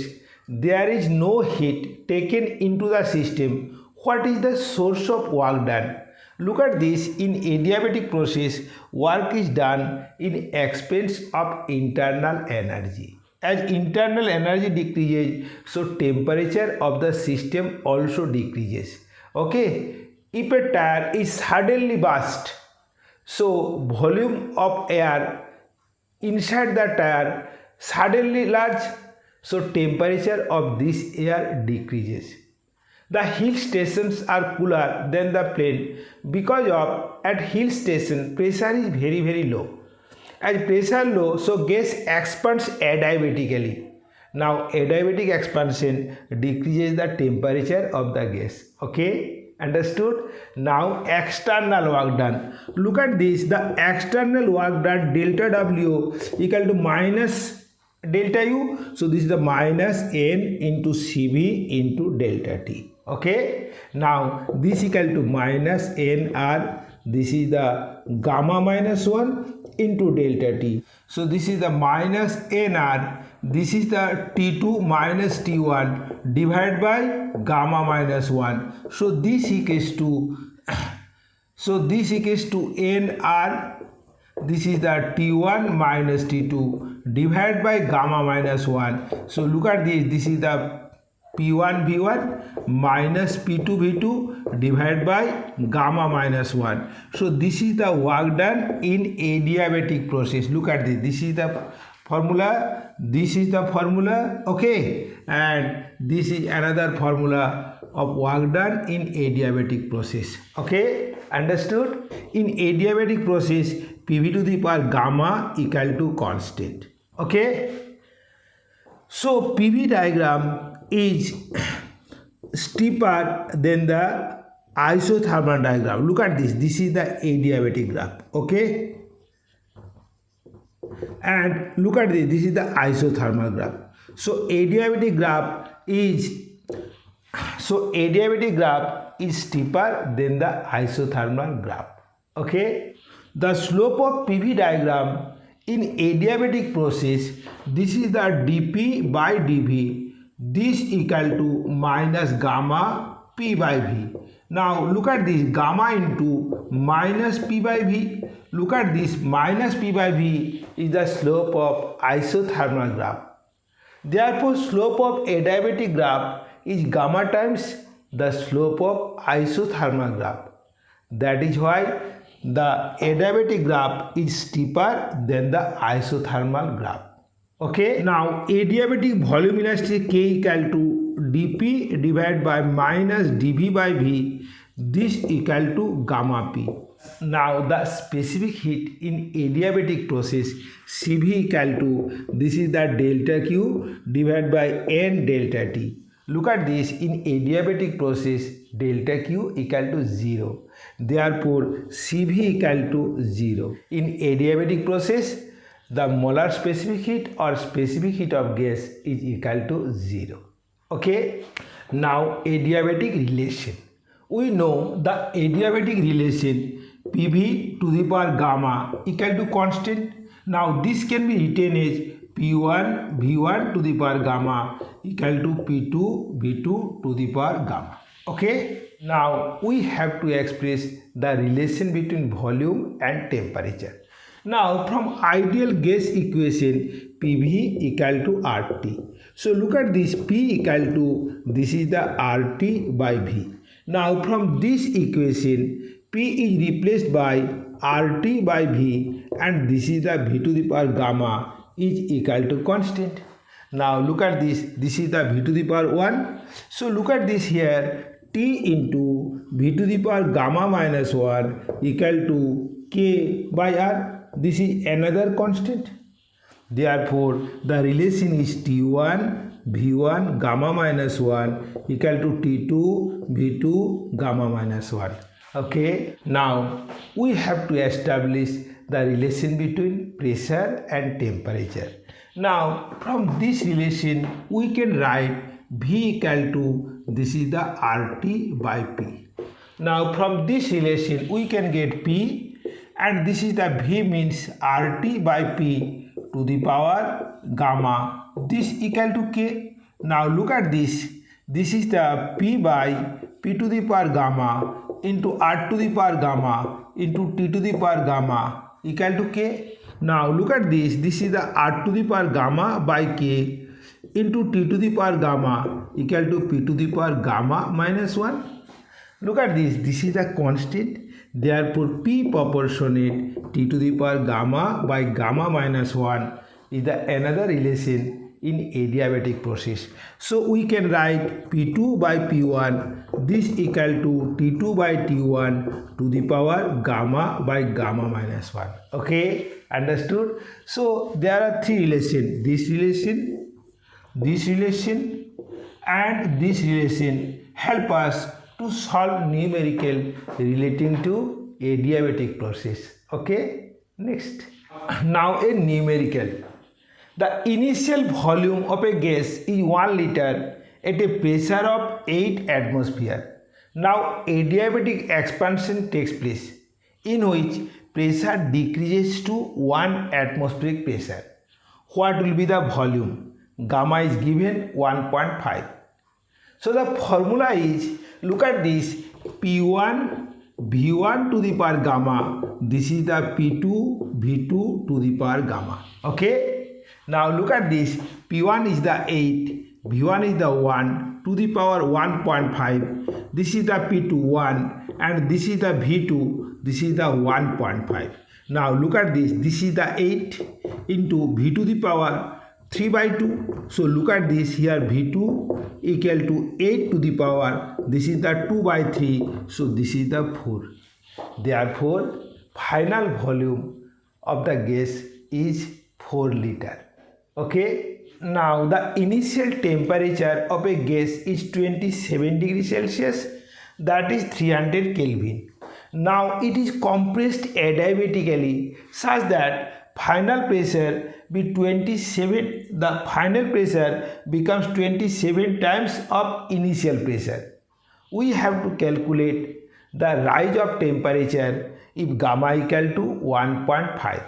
there is no heat taken into the system, what is the source of work done? Look at this. In adiabatic process, work is done in expense of internal energy. As internal energy decreases, so temperature of the system also decreases. Okay, if a tire is suddenly burst, so volume of air inside the tire suddenly large, so temperature of this air decreases. The hill stations are cooler than the plain because of at hill station pressure is very low. As pressure low, so gas expands adiabatically. Now adiabatic expansion decreases the temperature of the gas. Okay, understood? Now external work done. Look at this. The external work done delta W equal to minus delta U. So this is the minus N into Cv into delta T. Okay, now this equal to minus Nr, this is the gamma minus 1 into delta T. So this is the minus Nr, this is the T2 minus T1 divided by gamma minus 1. So this equals to Nr, this is the T1 minus T2 divided by gamma minus 1. So look at this, this is the P1 V1 minus P2 V2 divided by gamma minus 1. So this is the work done in adiabatic process. Look at this. This is the formula. This is the formula. Okay. And this is another formula of work done in adiabatic process. Okay. Understood? In adiabatic process, PV to the power gamma equal to constant. Okay. So PV diagram is steeper than the isothermal diagram. Look at this. This is the adiabatic graph. Okay. And look at this. This is the isothermal graph. So adiabatic graph is steeper than the isothermal graph. Okay. The slope of PV diagram in adiabatic process, this is the dP by dV. This equal to minus gamma P by V. Now look at this, gamma into minus P by V. Look at this, minus P by V is the slope of isothermal graph. Therefore, slope of adiabatic graph is gamma times the slope of isothermal graph. That is why the adiabatic graph is steeper than the isothermal graph. Okay, now adiabatic volume elasticity K equal to dP divided by minus dV by V. This equal to gamma P. Now the specific heat in adiabatic process Cv equal to, this is the delta Q divided by N delta T. Look at this, in adiabatic process delta Q equal to 0. Therefore Cv equal to 0. In adiabatic process, the molar specific heat or specific heat of gas is equal to 0. Okay. Now adiabatic relation. We know the adiabatic relation PV to the power gamma equal to constant. Now this can be written as P1 V1 to the power gamma equal to P2 V2 to the power gamma. Okay. Now we have to express the relation between volume and temperature. Now from ideal gas equation, PV equal to RT. So look at this, P equal to, this is the RT by V. Now from this equation, P is replaced by RT by V and this is the V to the power gamma is equal to constant. Now look at this, this is the V to the power 1. So look at this here, T into V to the power gamma minus 1 equal to K by R. This is another constant. Therefore, the relation is T1 V1 gamma minus 1 equal to T2 V2 gamma minus 1. Okay. Now, we have to establish the relation between pressure and temperature. Now, from this relation, we can write V equal to, this is the RT by P. Now, from this relation, we can get P. And this is the V means RT by P to the power gamma. This equal to K. Now look at this. This is the P by P to the power gamma into R to the power gamma into T to the power gamma equal to K. Now look at this. This is the R to the power gamma by K into T to the power gamma equal to P to the power gamma minus 1. Look at this. This is a constant. Therefore, P proportionate T to the power gamma by gamma minus 1 is the another relation in adiabatic process. So we can write P2 by P1 this equal to T2 by T1 to the power gamma by gamma minus 1. Okay, understood? So there are three relations, this relation, and this relation help us to solve numerical relating to adiabatic process. Okay, next. Now a numerical. The initial volume of a gas is 1 liter at a pressure of 8 atmosphere. Now adiabatic expansion takes place in which pressure decreases to 1 atmospheric pressure. What will be the volume? Gamma is given 1.5. So the formula is, look at this, P1 V1 to the power gamma, this is the P2 V2 to the power gamma. Okay. Now look at this, P1 is the 8, V1 is the 1 to the power 1.5, this is the P2 1 and this is the V2, this is the 1.5. Now look at this, this is the 8 into V to the power 3 by 2. So look at this, here V2 equal to 8 to the power, this is the 2 by 3, so this is the 4. Therefore, final volume of the gas is 4 liter. Okay, now the initial temperature of a gas is 27 degrees Celsius, that is 300 Kelvin. Now it is compressed adiabatically such that final pressure be 27, the final pressure becomes 27 times of initial pressure. We have to calculate the rise of temperature if gamma equal to 1.5.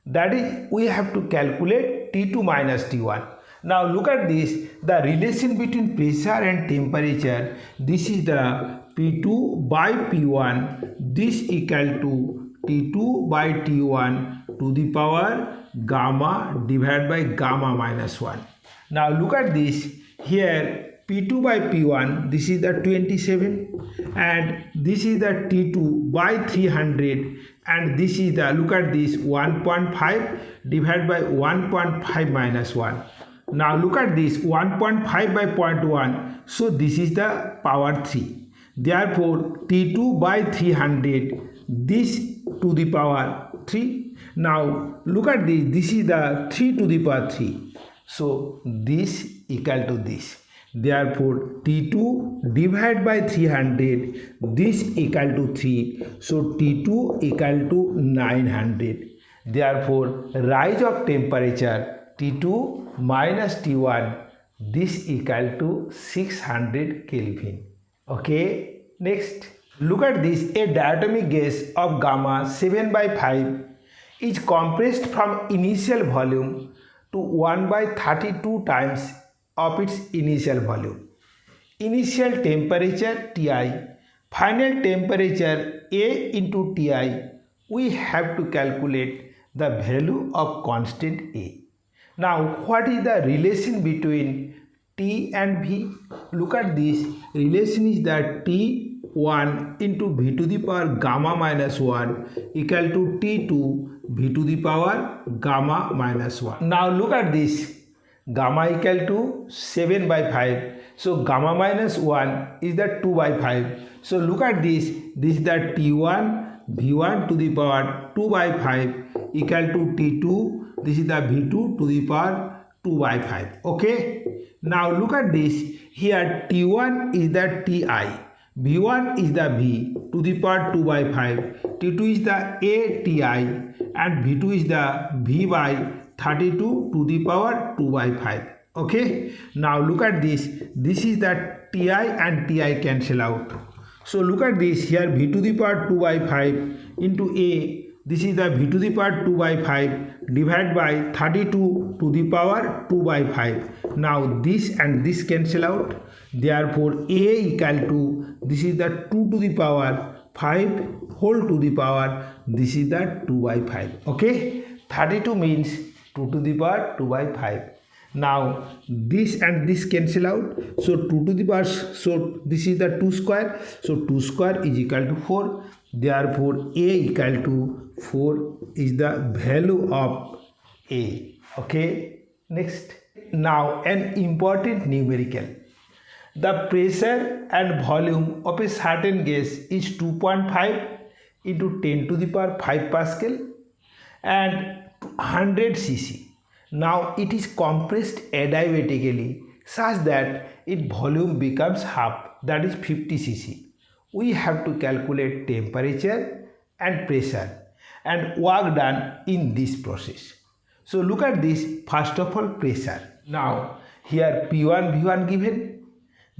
That is, we have to calculate T2 minus T1. Now look at this, the relation between pressure and temperature, this is the P2 by P1, this equal to T2 by T1 to the power gamma divided by gamma minus 1. Now look at this, here P2 by P1, this is the 27 and this is the T2 by 300 and this is the, look at this, 1.5 divided by 1.5 minus 1. Now look at this, 1.5 by 0.1, so this is the power 3. Therefore T2 by 300, this to the power 3. Now look at this, this is the 3 to the power 3. So this equal to this. Therefore T2 divided by 300, this equal to 3. So T2 equal to 900. Therefore rise of temperature T2 minus T1, this equal to 600 Kelvin. Okay, next. Look at this, a diatomic gas of gamma 7 by 5 is compressed from initial volume to 1 by 32 times of its initial volume. Initial temperature Ti, final temperature A into Ti, we have to calculate the value of constant A. Now what is the relation between T and V? Look at this, relation is that T1 into V to the power gamma minus 1 equal to T2 V to the power gamma minus 1. Now look at this, gamma equal to 7 by 5. So gamma minus 1 is the 2 by 5. So look at this, this is the T1 V1 to the power 2 by 5 equal to T2, this is the V2 to the power 2 by 5. Okay. Now look at this, here T1 is the Ti, V1 is the V to the power 2 by 5, T2 is the ATi and V2 is the V by 32 to the power 2 by 5. Okay. Now look at this, this is the Ti and Ti cancel out. So look at this, here V to the power 2 by 5 into A this is the v to the power 2 by 5 divided by 32 to the power 2 by 5. Now this and this cancel out. Therefore a equal to, this is the 2 to the power 5 whole to the power, this is the 2 by 5. Okay, 32 means 2 to the power 2 by 5. Now this and this cancel out, so 2 to the power, so this is the 2 square, so 2 square is equal to 4. Therefore a equal to 4 is the value of a. Okay, next. Now an important numerical. The pressure and volume of a certain gas is 2.5 into 10 to the power 5 Pascal and 100 cc. Now it is compressed adiabatically such that its volume becomes half, that is 50 cc. We have to calculate temperature and pressure and work done in this process. So look at this. First of all, pressure. Now here P1 V1 given,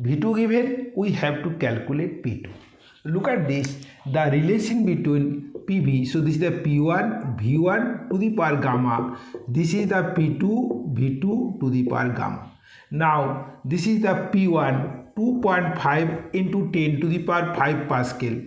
V2 given, we have to calculate P2. Look at this, the relation between PV, so this is the P1 V1 to the power gamma, this is the P2 V2 to the power gamma. Now this is the P1 2.5 into 10 to the power 5 Pascal,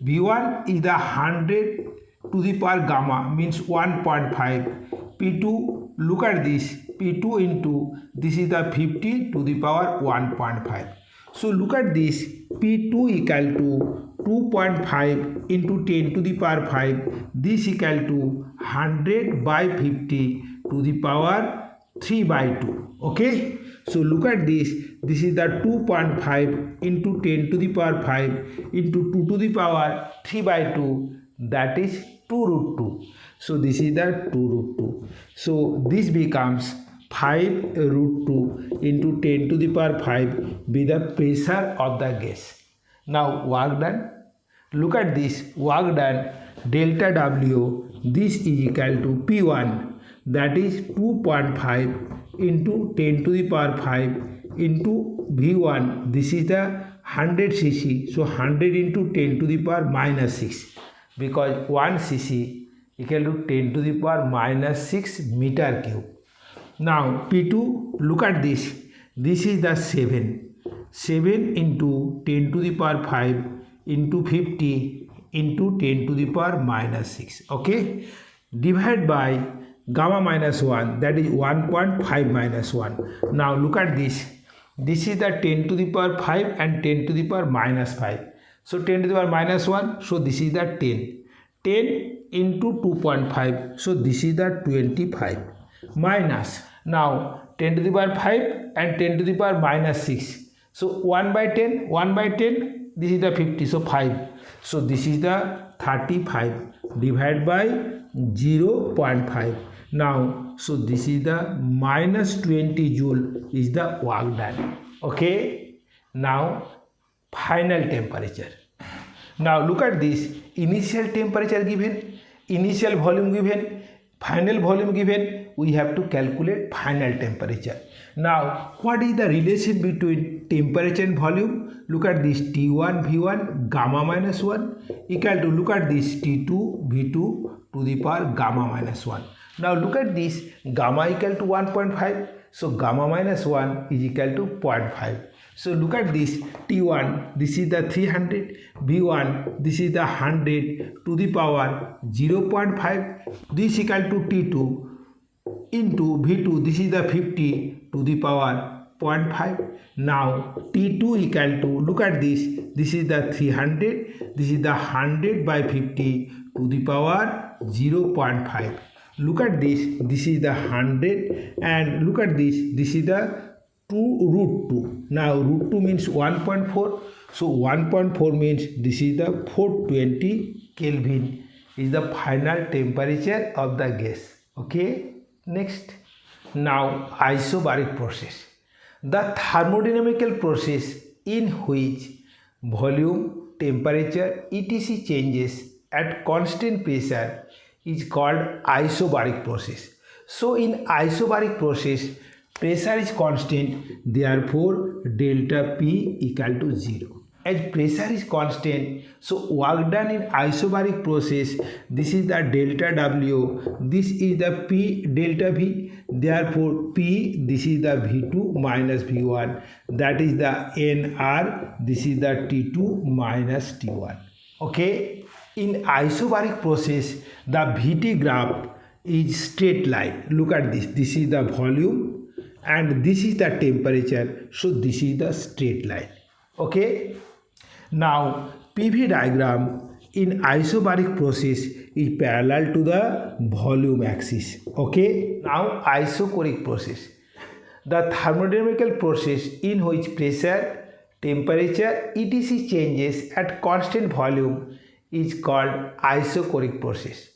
V1 is the 100 to the power gamma means 1.5, P2, look at this, P2 into, this is the 50 to the power 1.5. So look at this, P2 equal to 2.5 into 10 to the power 5, this equal to 100 by 50 to the power 3 by 2. Okay, so look at this, this is the 2.5 into 10 to the power 5 into 2 to the power 3 by 2, that is 2 root 2. So this is the 2 root 2. So this becomes 5 root 2 into 10 to the power 5 be the pressure of the gas. Now work done. Look at this, work done, delta W, this is equal to P1, that is 2.5 into 10 to the power 5 into V1, this is the 100 cc, so 100 into 10 to the power minus 6, because 1 cc equal to 10 to the power minus 6 meter cube. Now P2, look at this, this is the 7 into 10 to the power 5 into 50 into 10 to the power minus 6. Okay, divide by gamma minus 1, that is 1.5 minus 1. Now look at this, this is the 10 to the power 5 and 10 to the power minus 5. So 10 to the power minus 1, so this is the 10 into 2.5, so this is the 25 minus, now 10 to the power 5 and 10 to the power minus 6, so 1 by 10, this is the 50, so 5, so this is the 35 divided by 0.5. Now so this is the minus 20 joule is the work done. Okay, now final temperature. Now look at this, initial temperature given, initial volume given, final volume given, we have to calculate final temperature. Now what is the relation between temperature and volume? Look at this, T1 V1 gamma minus 1 equal to, look at this, T2 V2 to the power gamma minus 1. Now look at this, gamma equal to 1.5, so gamma minus 1 is equal to 0.5. So look at this, T1, this is the 300, V1, this is the 100 to the power 0.5, this equal to T2 into V2, this is the 50 to the power 0.5. Now T2 equal to, look at this is the 300, this is the 100 by 50 to the power 0.5. Look at this is the 100, and look at this is the 2 root 2. Now root 2 means 1.4, so 1.4 means this is the 420 Kelvin is the final temperature of the gas. Okay, next. Now isobaric process, the thermodynamical process in which volume, temperature, etc. changes at constant pressure is called isobaric process. So in isobaric process, pressure is constant, therefore delta P equal to 0. As pressure is constant, so work done in isobaric process, this is the delta W, this is the P delta V, therefore P, this is the V2 minus V1, that is the NR, this is the T2 minus T1. Okay, in isobaric process, the Vt graph is straight line. Look at this is the volume and this is the temperature, so this is the straight line. Okay. Now PV diagram in isobaric process is parallel to the volume axis. Okay. Now isochoric process, the thermodynamical process in which pressure, temperature, etc. changes at constant volume is called isochoric process.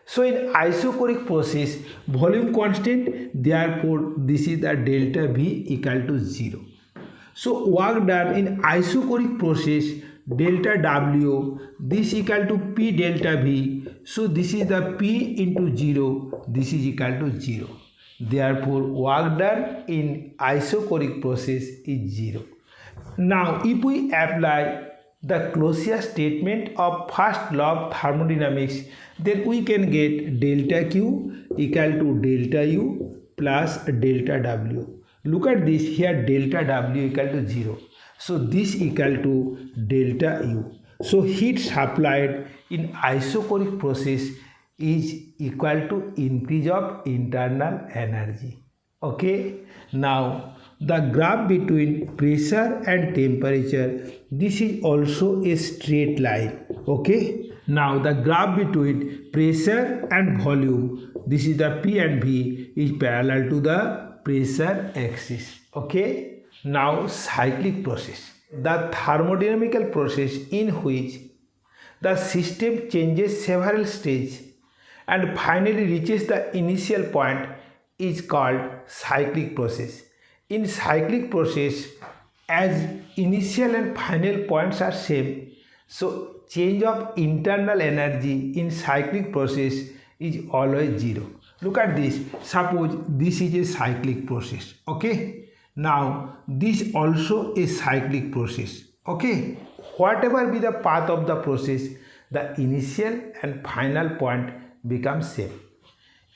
So in isochoric process, volume constant, therefore this is the delta V equal to 0. So work done in isochoric process, delta W, this equal to P delta V, so this is the P into 0, this is equal to 0. Therefore work done in isochoric process is 0. Now if we apply the Clausius statement of first law of thermodynamics, then we can get delta Q equal to delta U plus delta W. Look at this here, delta W equal to 0. So this equal to delta U. So heat supplied in isochoric process is equal to increase of internal energy. Okay. Now the graph between pressure and temperature, this is also a straight line. Okay. Now the graph between pressure and volume, this is the P and V, is parallel to the pressure axis. Okay. Now cyclic process, the thermodynamical process in which the system changes several stages and finally reaches the initial point is called cyclic process. In cyclic process, as initial and final points are same, so change of internal energy in cyclic process is always 0. Look at this. Suppose this is a cyclic process. Okay. Now this also is cyclic process. Okay. Whatever be the path of the process, the initial and final point becomes same.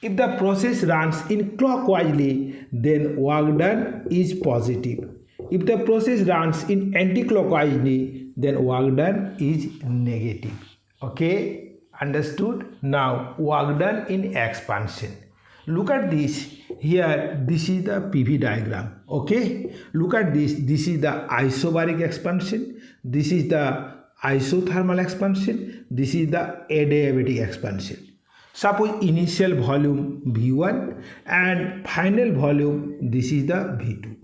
If the process runs in clockwise, then work done is positive. If the process runs in anti-clockwise, then work done is negative. Okay, understood? Now work done in expansion. Look at this here, this is the PV diagram. Okay, look at this, this is the isobaric expansion, this is the isothermal expansion, this is the adiabatic expansion. Suppose initial volume V1 and final volume, this is the V2.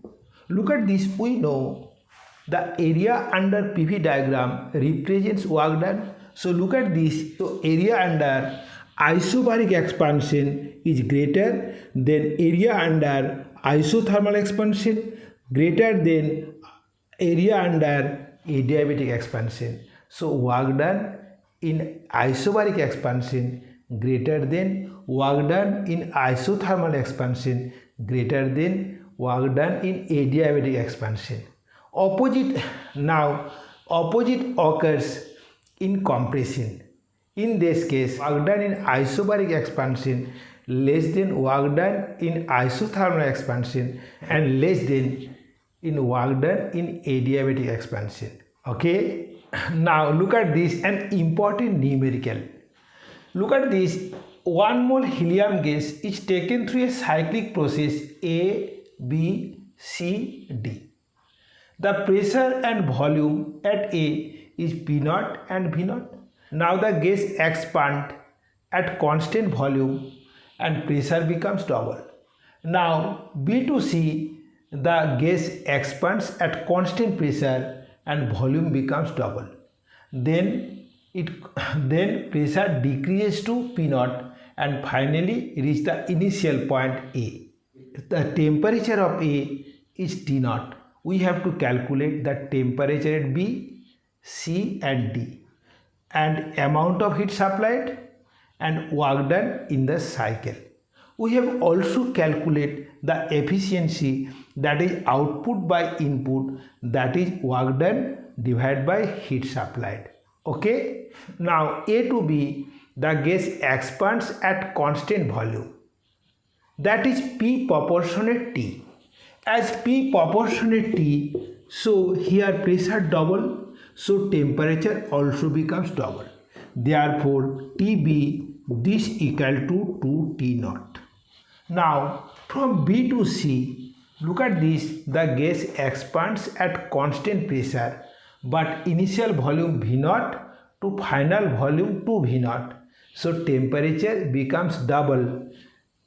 Look at this, we know the area under PV diagram represents work done. So look at this, so area under isobaric expansion is greater than area under isothermal expansion, greater than area under adiabatic expansion. So work done in isobaric expansion greater than work done in isothermal expansion greater than work done in adiabatic expansion. Opposite occurs in compression. In this case, work done in isobaric expansion less than work done in isothermal expansion and less than in work done in adiabatic expansion. Okay. Now look at this, an important numerical. Look at this, 1 mole helium gas is taken through a cyclic process A, B, C, D. The pressure and volume at A is P0 and V0. Now the gas expands at constant volume and pressure becomes double. Now B to C, the gas expands at constant pressure and volume becomes double. Then pressure decreases to P0 and finally reach the initial point A. The temperature of A is T0. We have to calculate the temperature at B, C and D and amount of heat supplied and work done in the cycle. We have also calculated the efficiency, that is output by input, that is work done divided by heat supplied. Okay, now A to B, the gas expands at constant volume, that is P proportionate T. As P proportionate T, so here pressure double, so temperature also becomes double. Therefore, TB this equal to 2T naught. Now from B to C, look at this, the gas expands at constant pressure, but initial volume V naught to final volume 2 V naught. So temperature becomes double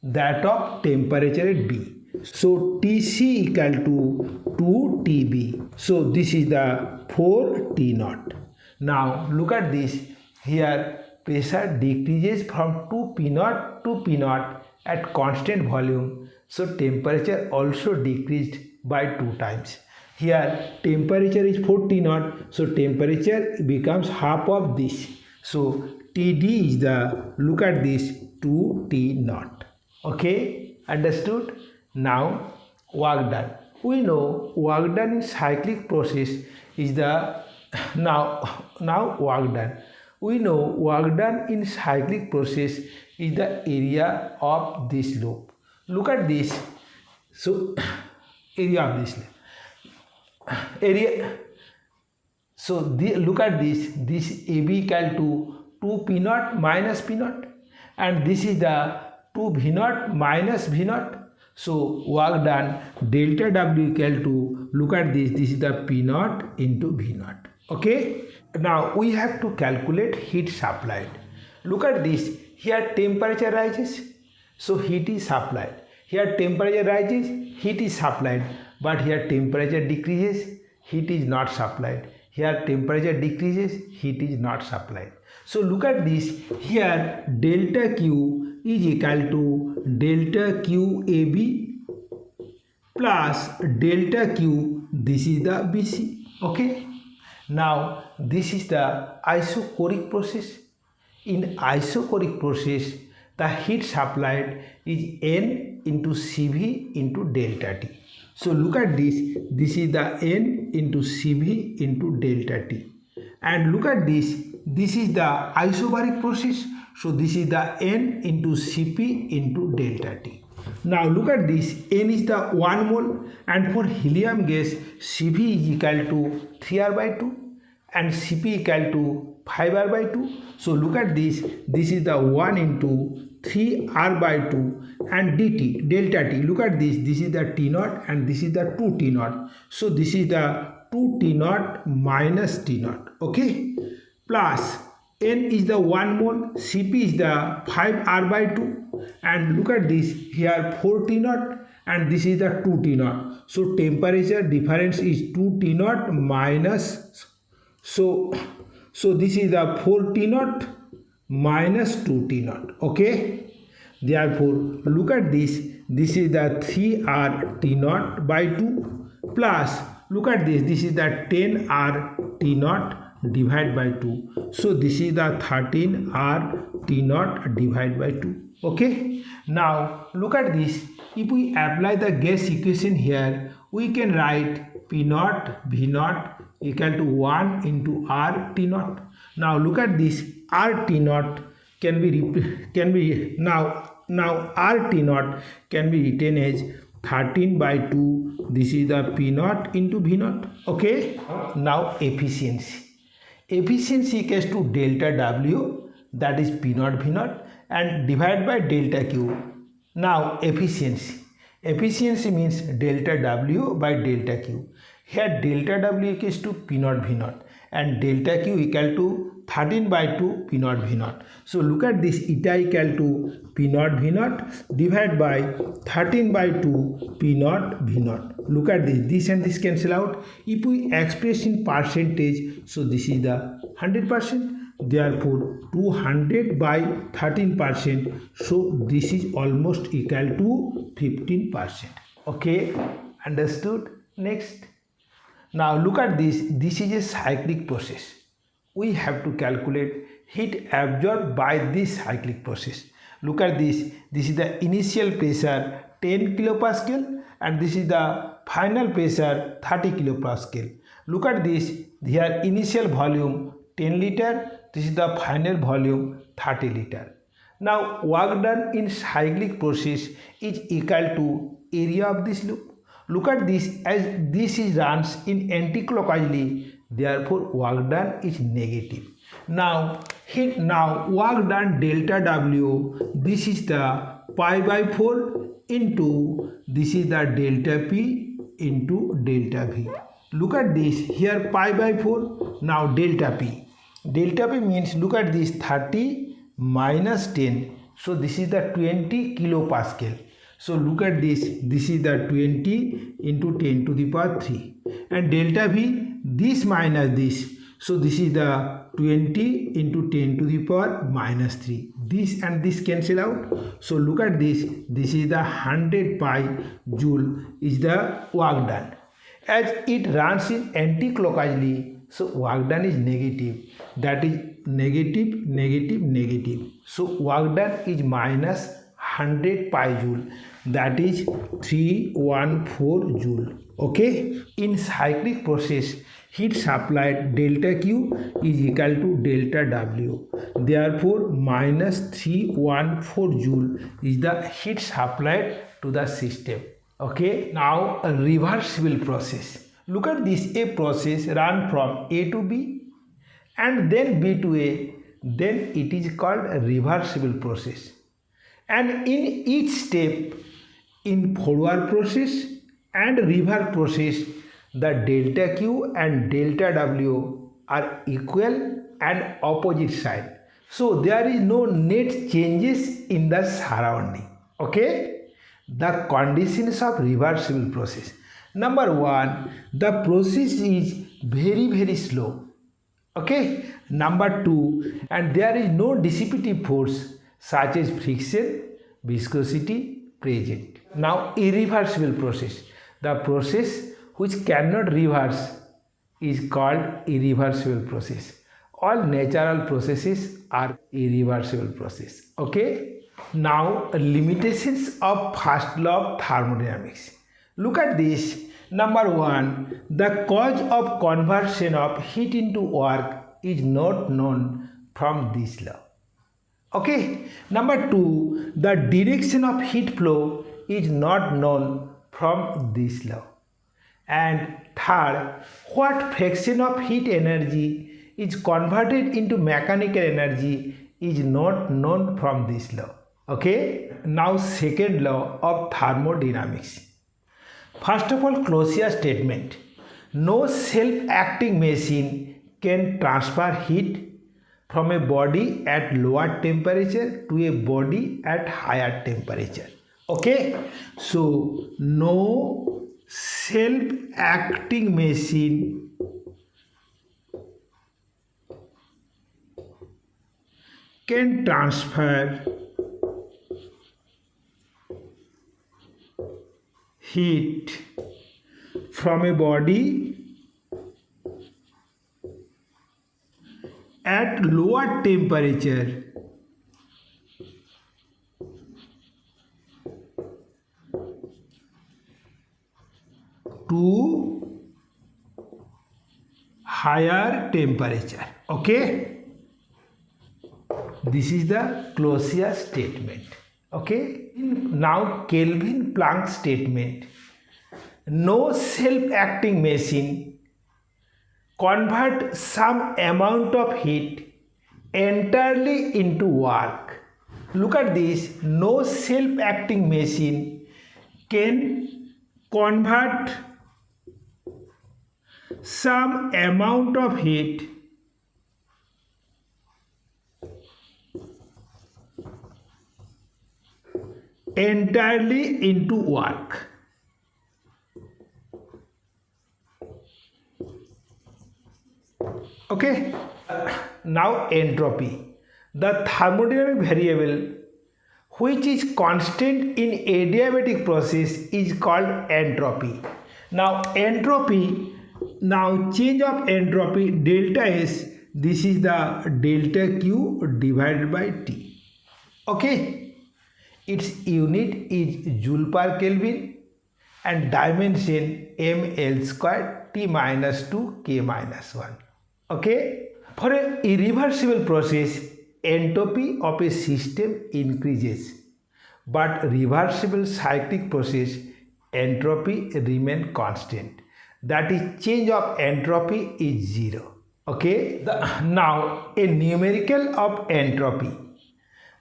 that of temperature at B. So Tc equal to 2 Tb. So this is the 4 T naught. Now look at this. Here pressure decreases from 2 P naught to P naught at constant volume. So temperature also decreased by 2 times. Here temperature is 4 T naught. So temperature becomes half of this. So Td is the, look at this, 2 T naught. Okay, understood? Now work done. We know work done in cyclic process is the now work done. We know work done in cyclic process is the area of this loop. Look at this. So area of this loop. Area. So look at this. This AB equal to 2 P naught minus P naught, and this is the 2 V naught minus V naught. So work done delta W equal to, look at this, this is the P naught into V naught. Okay, now we have to calculate heat supplied. Look at this, here temperature rises, so heat is supplied. Here temperature rises, heat is supplied, but here temperature decreases, heat is not supplied. Here temperature decreases, heat is not supplied. So look at this, here delta Q is equal to delta QAB plus delta Q, this is the BC. Okay, now this is the isochoric process. In isochoric process, the heat supplied is N into CV into delta T. So look at this, this is the N into CV into delta T. And look at this is the isobaric process. So this is the N into Cp into delta T. Now look at this, N is the 1 mole, and for helium gas Cv is equal to 3R by 2 and Cp equal to 5R by 2. So look at this is the 1 into 3R by 2 and dt, delta T. Look at this is the T naught and this is the 2 T naught. So this is the 2 T naught minus T naught. Okay, plus N is the 1 mole, Cp is the 5R by 2, and look at this, here 4 T naught and this is the 2 T naught. So temperature difference is 2 T naught minus, so this is the 4 T naught minus 2 T naught. Okay, therefore look at this is the 3R T naught by 2 plus, look at this is the 10R T naught divided by 2. So this is the 13R T naught divided by 2. Okay, now look at this, if we apply the gas equation here, we can write P naught V naught equal to 1 into R T naught. Now look at this, R T naught can be now R T naught can be written as 13 by 2, this is the P naught into V naught. Okay, now efficiency equals to delta W, that is P naught V naught, and divided by delta Q. Now efficiency means delta W by delta Q. Here delta W equals to P naught V naught and delta Q equal to 13 by 2 P naught V naught. So look at this, eta equal to P naught V naught divided by 13 by 2 P naught V naught. Look at this and this cancel out. If we express in percentage, so this is the 100%. Therefore 200 by 13%. So this is almost equal to 15%. Okay, understood? Next. Now look at this is a cyclic process. We have to calculate heat absorbed by this cyclic process. Look at this is the initial pressure 10 kilopascal and this is the final pressure 30 kilopascal. Look at this, here initial volume 10 liter, this is the final volume 30 liter. Now work done in cyclic process is equal to area of this loop. Look at this, as this is runs in anticlockwise, therefore work done is negative. Now work done delta W, this is the pi by 4 into this is the delta P into delta V. Look at this, here pi by 4, now delta P. Delta P means, look at this, 30 minus 10, so this is the 20 kilopascal. So look at this is the 20 into 10 to the power 3, and delta V, this minus this, so this is the 20 into 10 to the power minus 3. This and this cancel out, so look at this is the 100 pi joule is the work done. As it runs in anti-clockwise, so work done is negative, that is negative, negative, negative. So work done is minus 100 pi joule, that is 314 joule. Okay, in cyclic process, heat supplied delta Q is equal to delta W, therefore minus 314 joule is the heat supplied to the system. Okay, now a reversible process. Look at this, a process run from A to B and then B to A, then it is called a reversible process. And in each step, in forward process and reverse process, the delta Q and delta W are equal and opposite side. So there is no net changes in the surrounding. Okay, the conditions of reversible process. Number one, the process is very slow. Okay, number two, and there is no dissipative force such as friction, viscosity present. Now irreversible process, the process which cannot reverse is called irreversible process. All natural processes are irreversible process. Okay, now limitations of first law of thermodynamics. Look at this. Number one, the cause of conversion of heat into work is not known from this law. Okay, number two, the direction of heat flow is not known from this law. And third, what fraction of heat energy is converted into mechanical energy is not known from this law. Okay, now second law of thermodynamics. First of all, Clausius statement, no self-acting machine can transfer heat from a body at lower temperature to a body at higher temperature. Okay, so no self-acting machine can transfer heat from a body at lower temperature to higher temperature. Okay, this is the Clausius statement. Okay, now Kelvin Planck statement, no self-acting machine convert some amount of heat entirely into work. Look at this, no self-acting machine can convert some amount of heat entirely into work. Okay, now entropy, the thermodynamic variable which is constant in adiabatic process is called entropy. Now entropy, now change of entropy delta S, this is the delta Q divided by T. Okay, its unit is Joule per Kelvin and dimension ml square T minus 2 K minus 1. Okay. For an irreversible process, entropy of a system increases, but reversible cyclic process entropy remain constant. That is, change of entropy is 0. Okay. Now a numerical of entropy.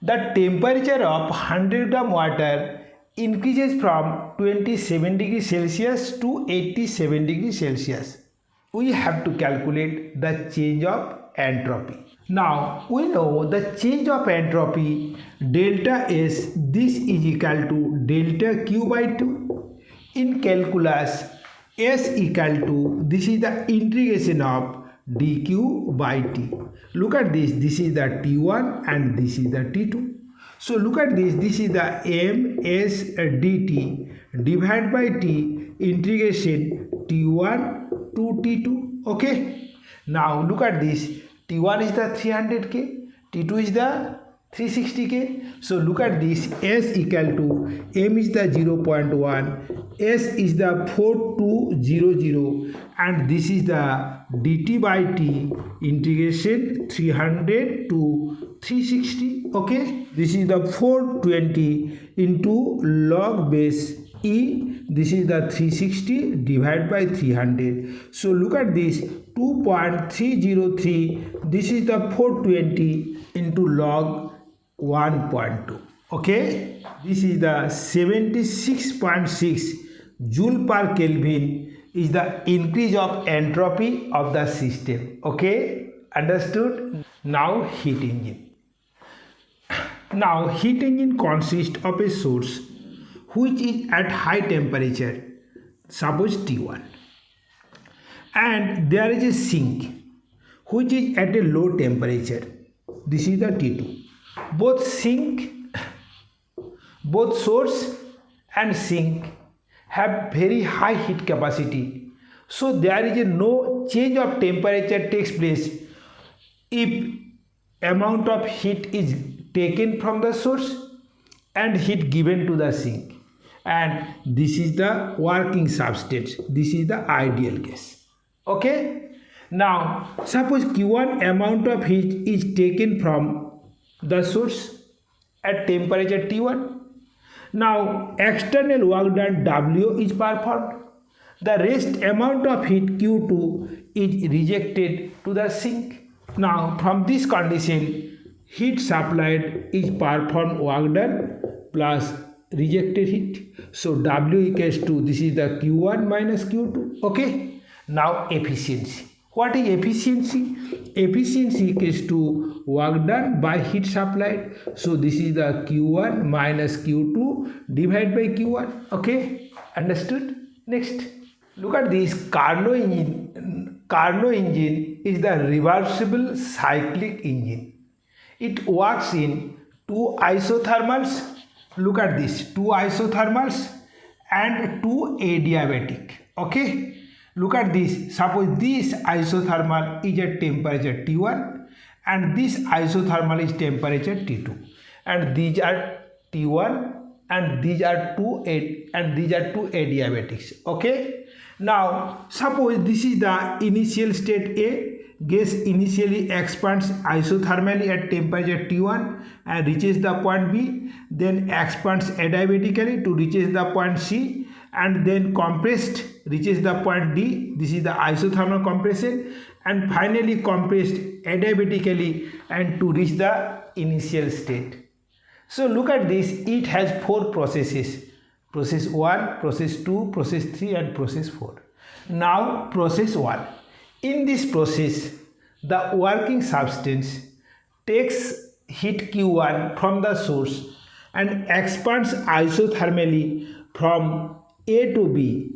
The temperature of 100 gram water increases from 27 degrees Celsius to 87 degrees Celsius. We have to calculate the change of entropy. Now we know the change of entropy delta S, this is equal to delta Q by 2. In calculus, S equal to, this is the integration of dq by t. Look at this, this is the t1 and this is the t2. So look at this, this is the ms dt divided by t integration t1 to t2. Okay. Now look at this, t1 is the 300k, t2 is the 360k. So look at this, s equal to m is the 0.1, s is the 4200, and this is the dt by t integration 300 to 360. Okay, this is the 420 into log base e, this is the 360 divided by 300. So look at this, 2.303, this is the 420 into log 1.2. Okay, this is the 76.6 joule per Kelvin is the increase of entropy of the system. Okay, understood? Now heat engine. Now heat engine consists of a source which is at high temperature, suppose T1, and there is a sink which is at a low temperature, this is the T2. Both source and sink have very high heat capacity, so there is no change of temperature takes place if amount of heat is taken from the source and heat given to the sink, and this is the working substance, this is the ideal case. Okay. Now suppose Q1 amount of heat is taken from the source at temperature T1. Now external work done W is performed. The rest amount of heat Q2 is rejected to the sink. Now from this condition, heat supplied is performed work done plus rejected heat. So W equals to, this is the Q1 minus Q2. Okay. Now efficiency. What is efficiency? Efficiency equals to work done by heat supplied. So this is the Q1 minus Q2 divided by Q1. Okay, understood? Next, look at this Carnot engine. Carnot engine is the reversible cyclic engine. It works in two isothermals. Look at this, two isothermals and two adiabatic. Okay. Look at this, suppose this isothermal is at temperature T1 and this isothermal is temperature T2, and these are T1 and these are two adiabatics. Okay. Now suppose this is the initial state A, gas initially expands isothermally at temperature T1 and reaches the point B, then expands adiabatically to reaches the point C, and then compressed reaches the point D, this is the isothermal compression, and finally compressed adiabatically and to reach the initial state. So look at this, it has four processes, process 1, process 2, process 3 and process 4. Now process 1, in this process the working substance takes heat Q1 from the source and expands isothermally from A to B.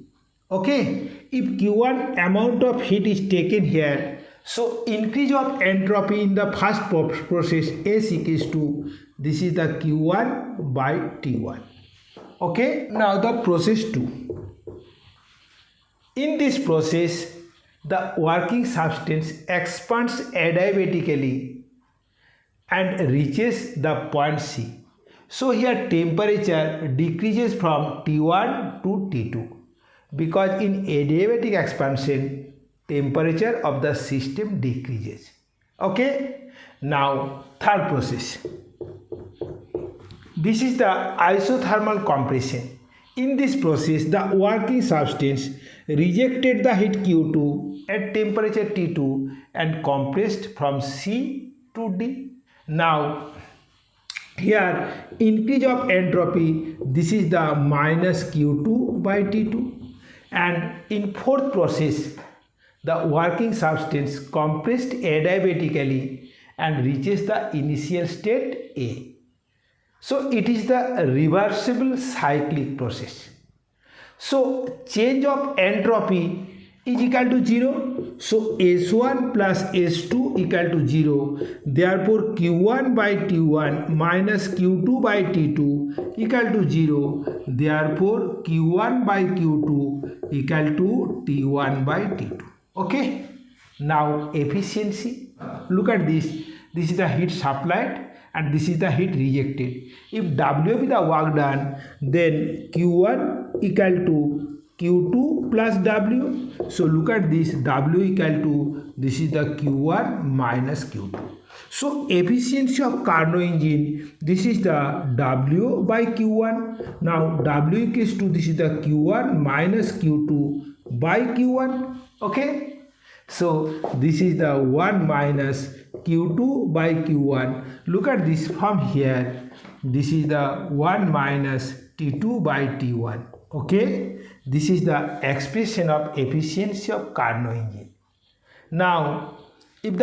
Okay, if Q1 amount of heat is taken here, so increase of entropy in the first process S equals to, this is the Q1 by T1. Okay, now the process 2. In this process, the working substance expands adiabatically and reaches the point C. So here temperature decreases from T1 to T2. because in adiabatic expansion temperature of the system decreases. Okay, now third process. This is the isothermal compression. In this process, the working substance rejected the heat Q2 at temperature T2 and compressed from C to D. Now, here increase of entropy, this is the minus Q2 by T2, and in fourth process, the working substance compressed adiabatically and reaches the initial state A. So it is the reversible cyclic process. So change of entropy is equal to 0. So S1 plus S2 equal to 0. Therefore Q1 by T1 minus Q2 by T2 equal to 0. Therefore Q1 by Q2 equal to T1 by T2. Okay. Now efficiency. Look at this. This is the heat supplied and this is the heat rejected. If W be the work done, then Q1 equal to Q2 plus W. So look at this, W equal to, this is the Q1 minus Q2. So efficiency of Carnot engine, this is the W by Q1. Now W equals to, this is the Q1 minus Q2 by Q1. Okay. So this is the 1 minus Q2 by Q1. Look at this from here. This is the 1 minus T2 by T1. Okay. This is the expression of efficiency of Carnot engine. Now, if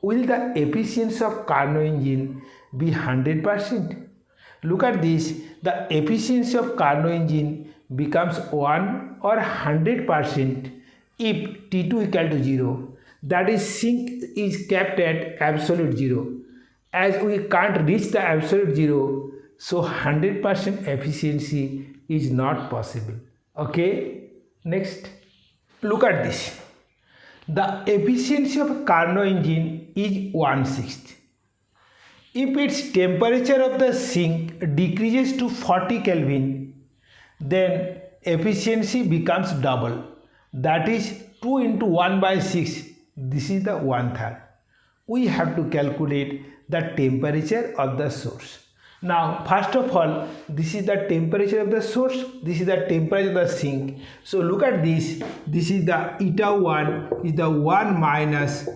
will the efficiency of Carnot engine be 100%? Look at this. The efficiency of Carnot engine becomes 1 or 100% if T2 equal to 0. That is, sink is kept at absolute 0. As we can't reach the absolute 0, so 100% efficiency is not possible. Okay, next, look at this. The efficiency of Carnot engine is 1/6. If its temperature of the sink decreases to 40 Kelvin, then efficiency becomes double. That is 2 into 1 by 6. This is the 1/3. We have to calculate the temperature of the source. Now, first of all, this is the temperature of the source. This is the temperature of the sink. So look at this. This is the eta 1 is the 1 minus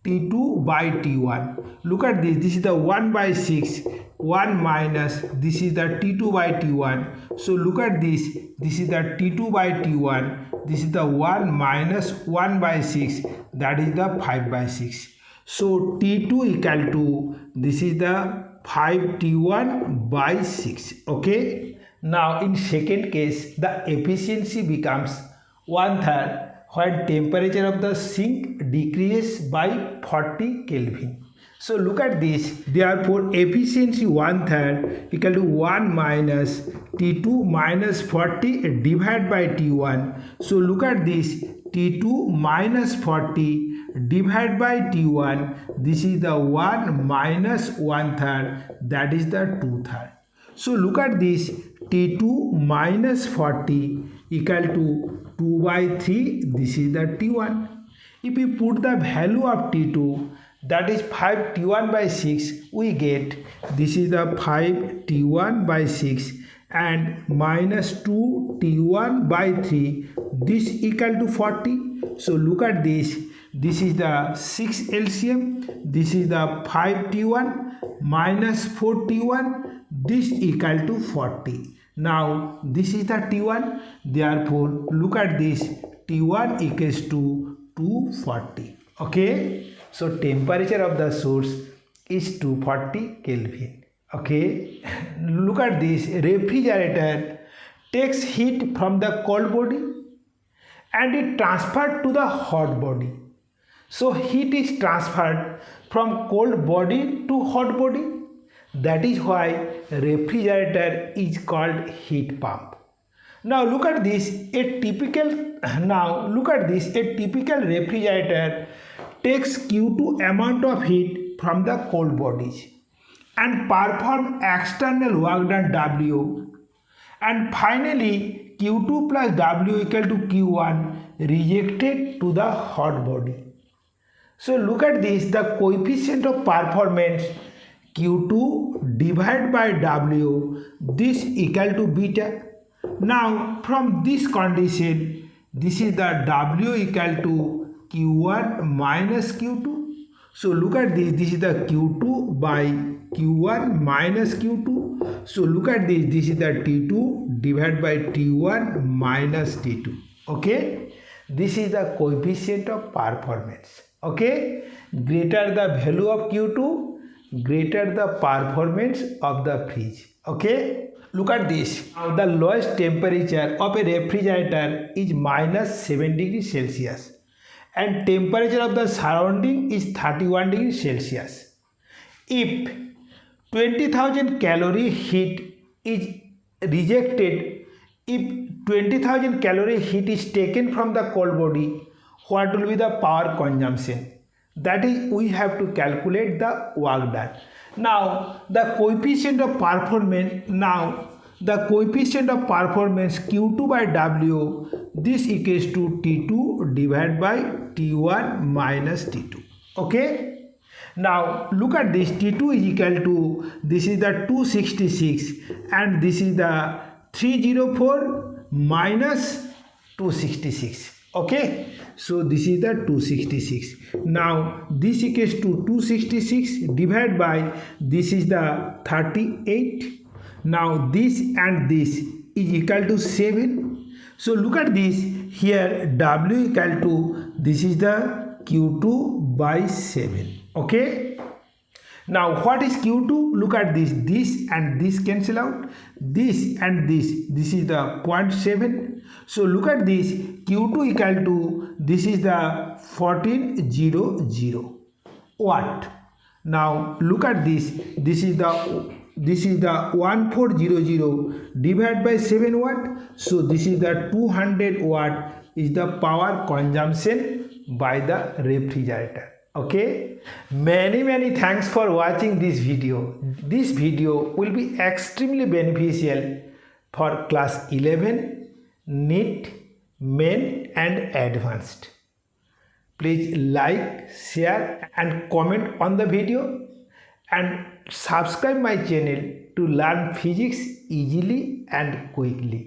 T2 by T1. Look at this. This is the 1 by 6. 1 minus, this is the T2 by T1. So look at this. This is the T2 by T1. This is the 1 minus 1 by 6. That is the 5 by 6. So T2 equal to, this is the 5 T1 by 6. Okay. Now in second case, the efficiency becomes 1/3 when temperature of the sink decreases by 40 Kelvin. So look at this. Therefore efficiency 1/3 equal to 1 minus T2 minus 40 divided by T1. So look at this. T2 minus 40 divided by T1. This is the 1 minus 1/3. That is the 2/3. So look at this. T2 minus 40 equal to 2 by 3. This is the T1. If we put the value of T2, that is 5 T1 by 6, we get, this is the 5 T1 by 6 and minus 2 T1 by 3, this equal to 40. So look at this. This is the 6 LCM. This is the 5 T1 minus 4 T1. This equal to 40. Now this is the T1. Therefore look at this. T1 equals to 240. Okay. So temperature of the source is 240 Kelvin. Okay. Look at this. Refrigerator takes heat from the cold body and it transferred to the hot body. So heat is transferred from cold body to hot body. That is why refrigerator is called heat pump. Now look at this. A typical refrigerator takes Q2 amount of heat from the cold bodies and perform external work done W, and finally Q2 plus W equal to Q1 rejected to the hot body. So look at this, the coefficient of performance Q2 divided by W, this equal to beta. Now from this condition, this is the W equal to Q1 minus Q2. So look at this, this is the Q2 by Q1 minus Q2. So look at this, this is the T2 divided by T1 minus T2. Okay, this is the coefficient of performance. Okay, greater the value of Q2, greater the performance of the fridge. Okay, look at this. Now the lowest temperature of a refrigerator is minus 7 degrees Celsius and temperature of the surrounding is 31 degrees Celsius. If 20,000 calorie heat is rejected, if 20,000 calorie heat is taken from the cold body, what will be the power consumption? That is, we have to calculate the work done. Now the coefficient of performance, Q2 by W, this equals to T2 divided by T1 minus T2. Okay, now look at this, T2 is equal to, this is the 266 and this is the 304 minus 266. Okay, so this is the 266. Now this equals to 266 divided by, this is the 38. Now this and this is equal to 7. So look at this, here W equal to, this is the Q2 by 7. Okay, now what is Q2? Look at this, this and this cancel out, this and this is the 0.7. So look at this, Q2 equal to, this is the 1400 watt. Now look at this, this is the 1400 divided by 7 watt. So this is the 200 watt is the power consumption by the refrigerator. Okay, many thanks for watching this video. This video will be extremely beneficial for class 11, NEET, main and advanced. Please like, share and comment on the video and subscribe my channel to learn physics easily and quickly.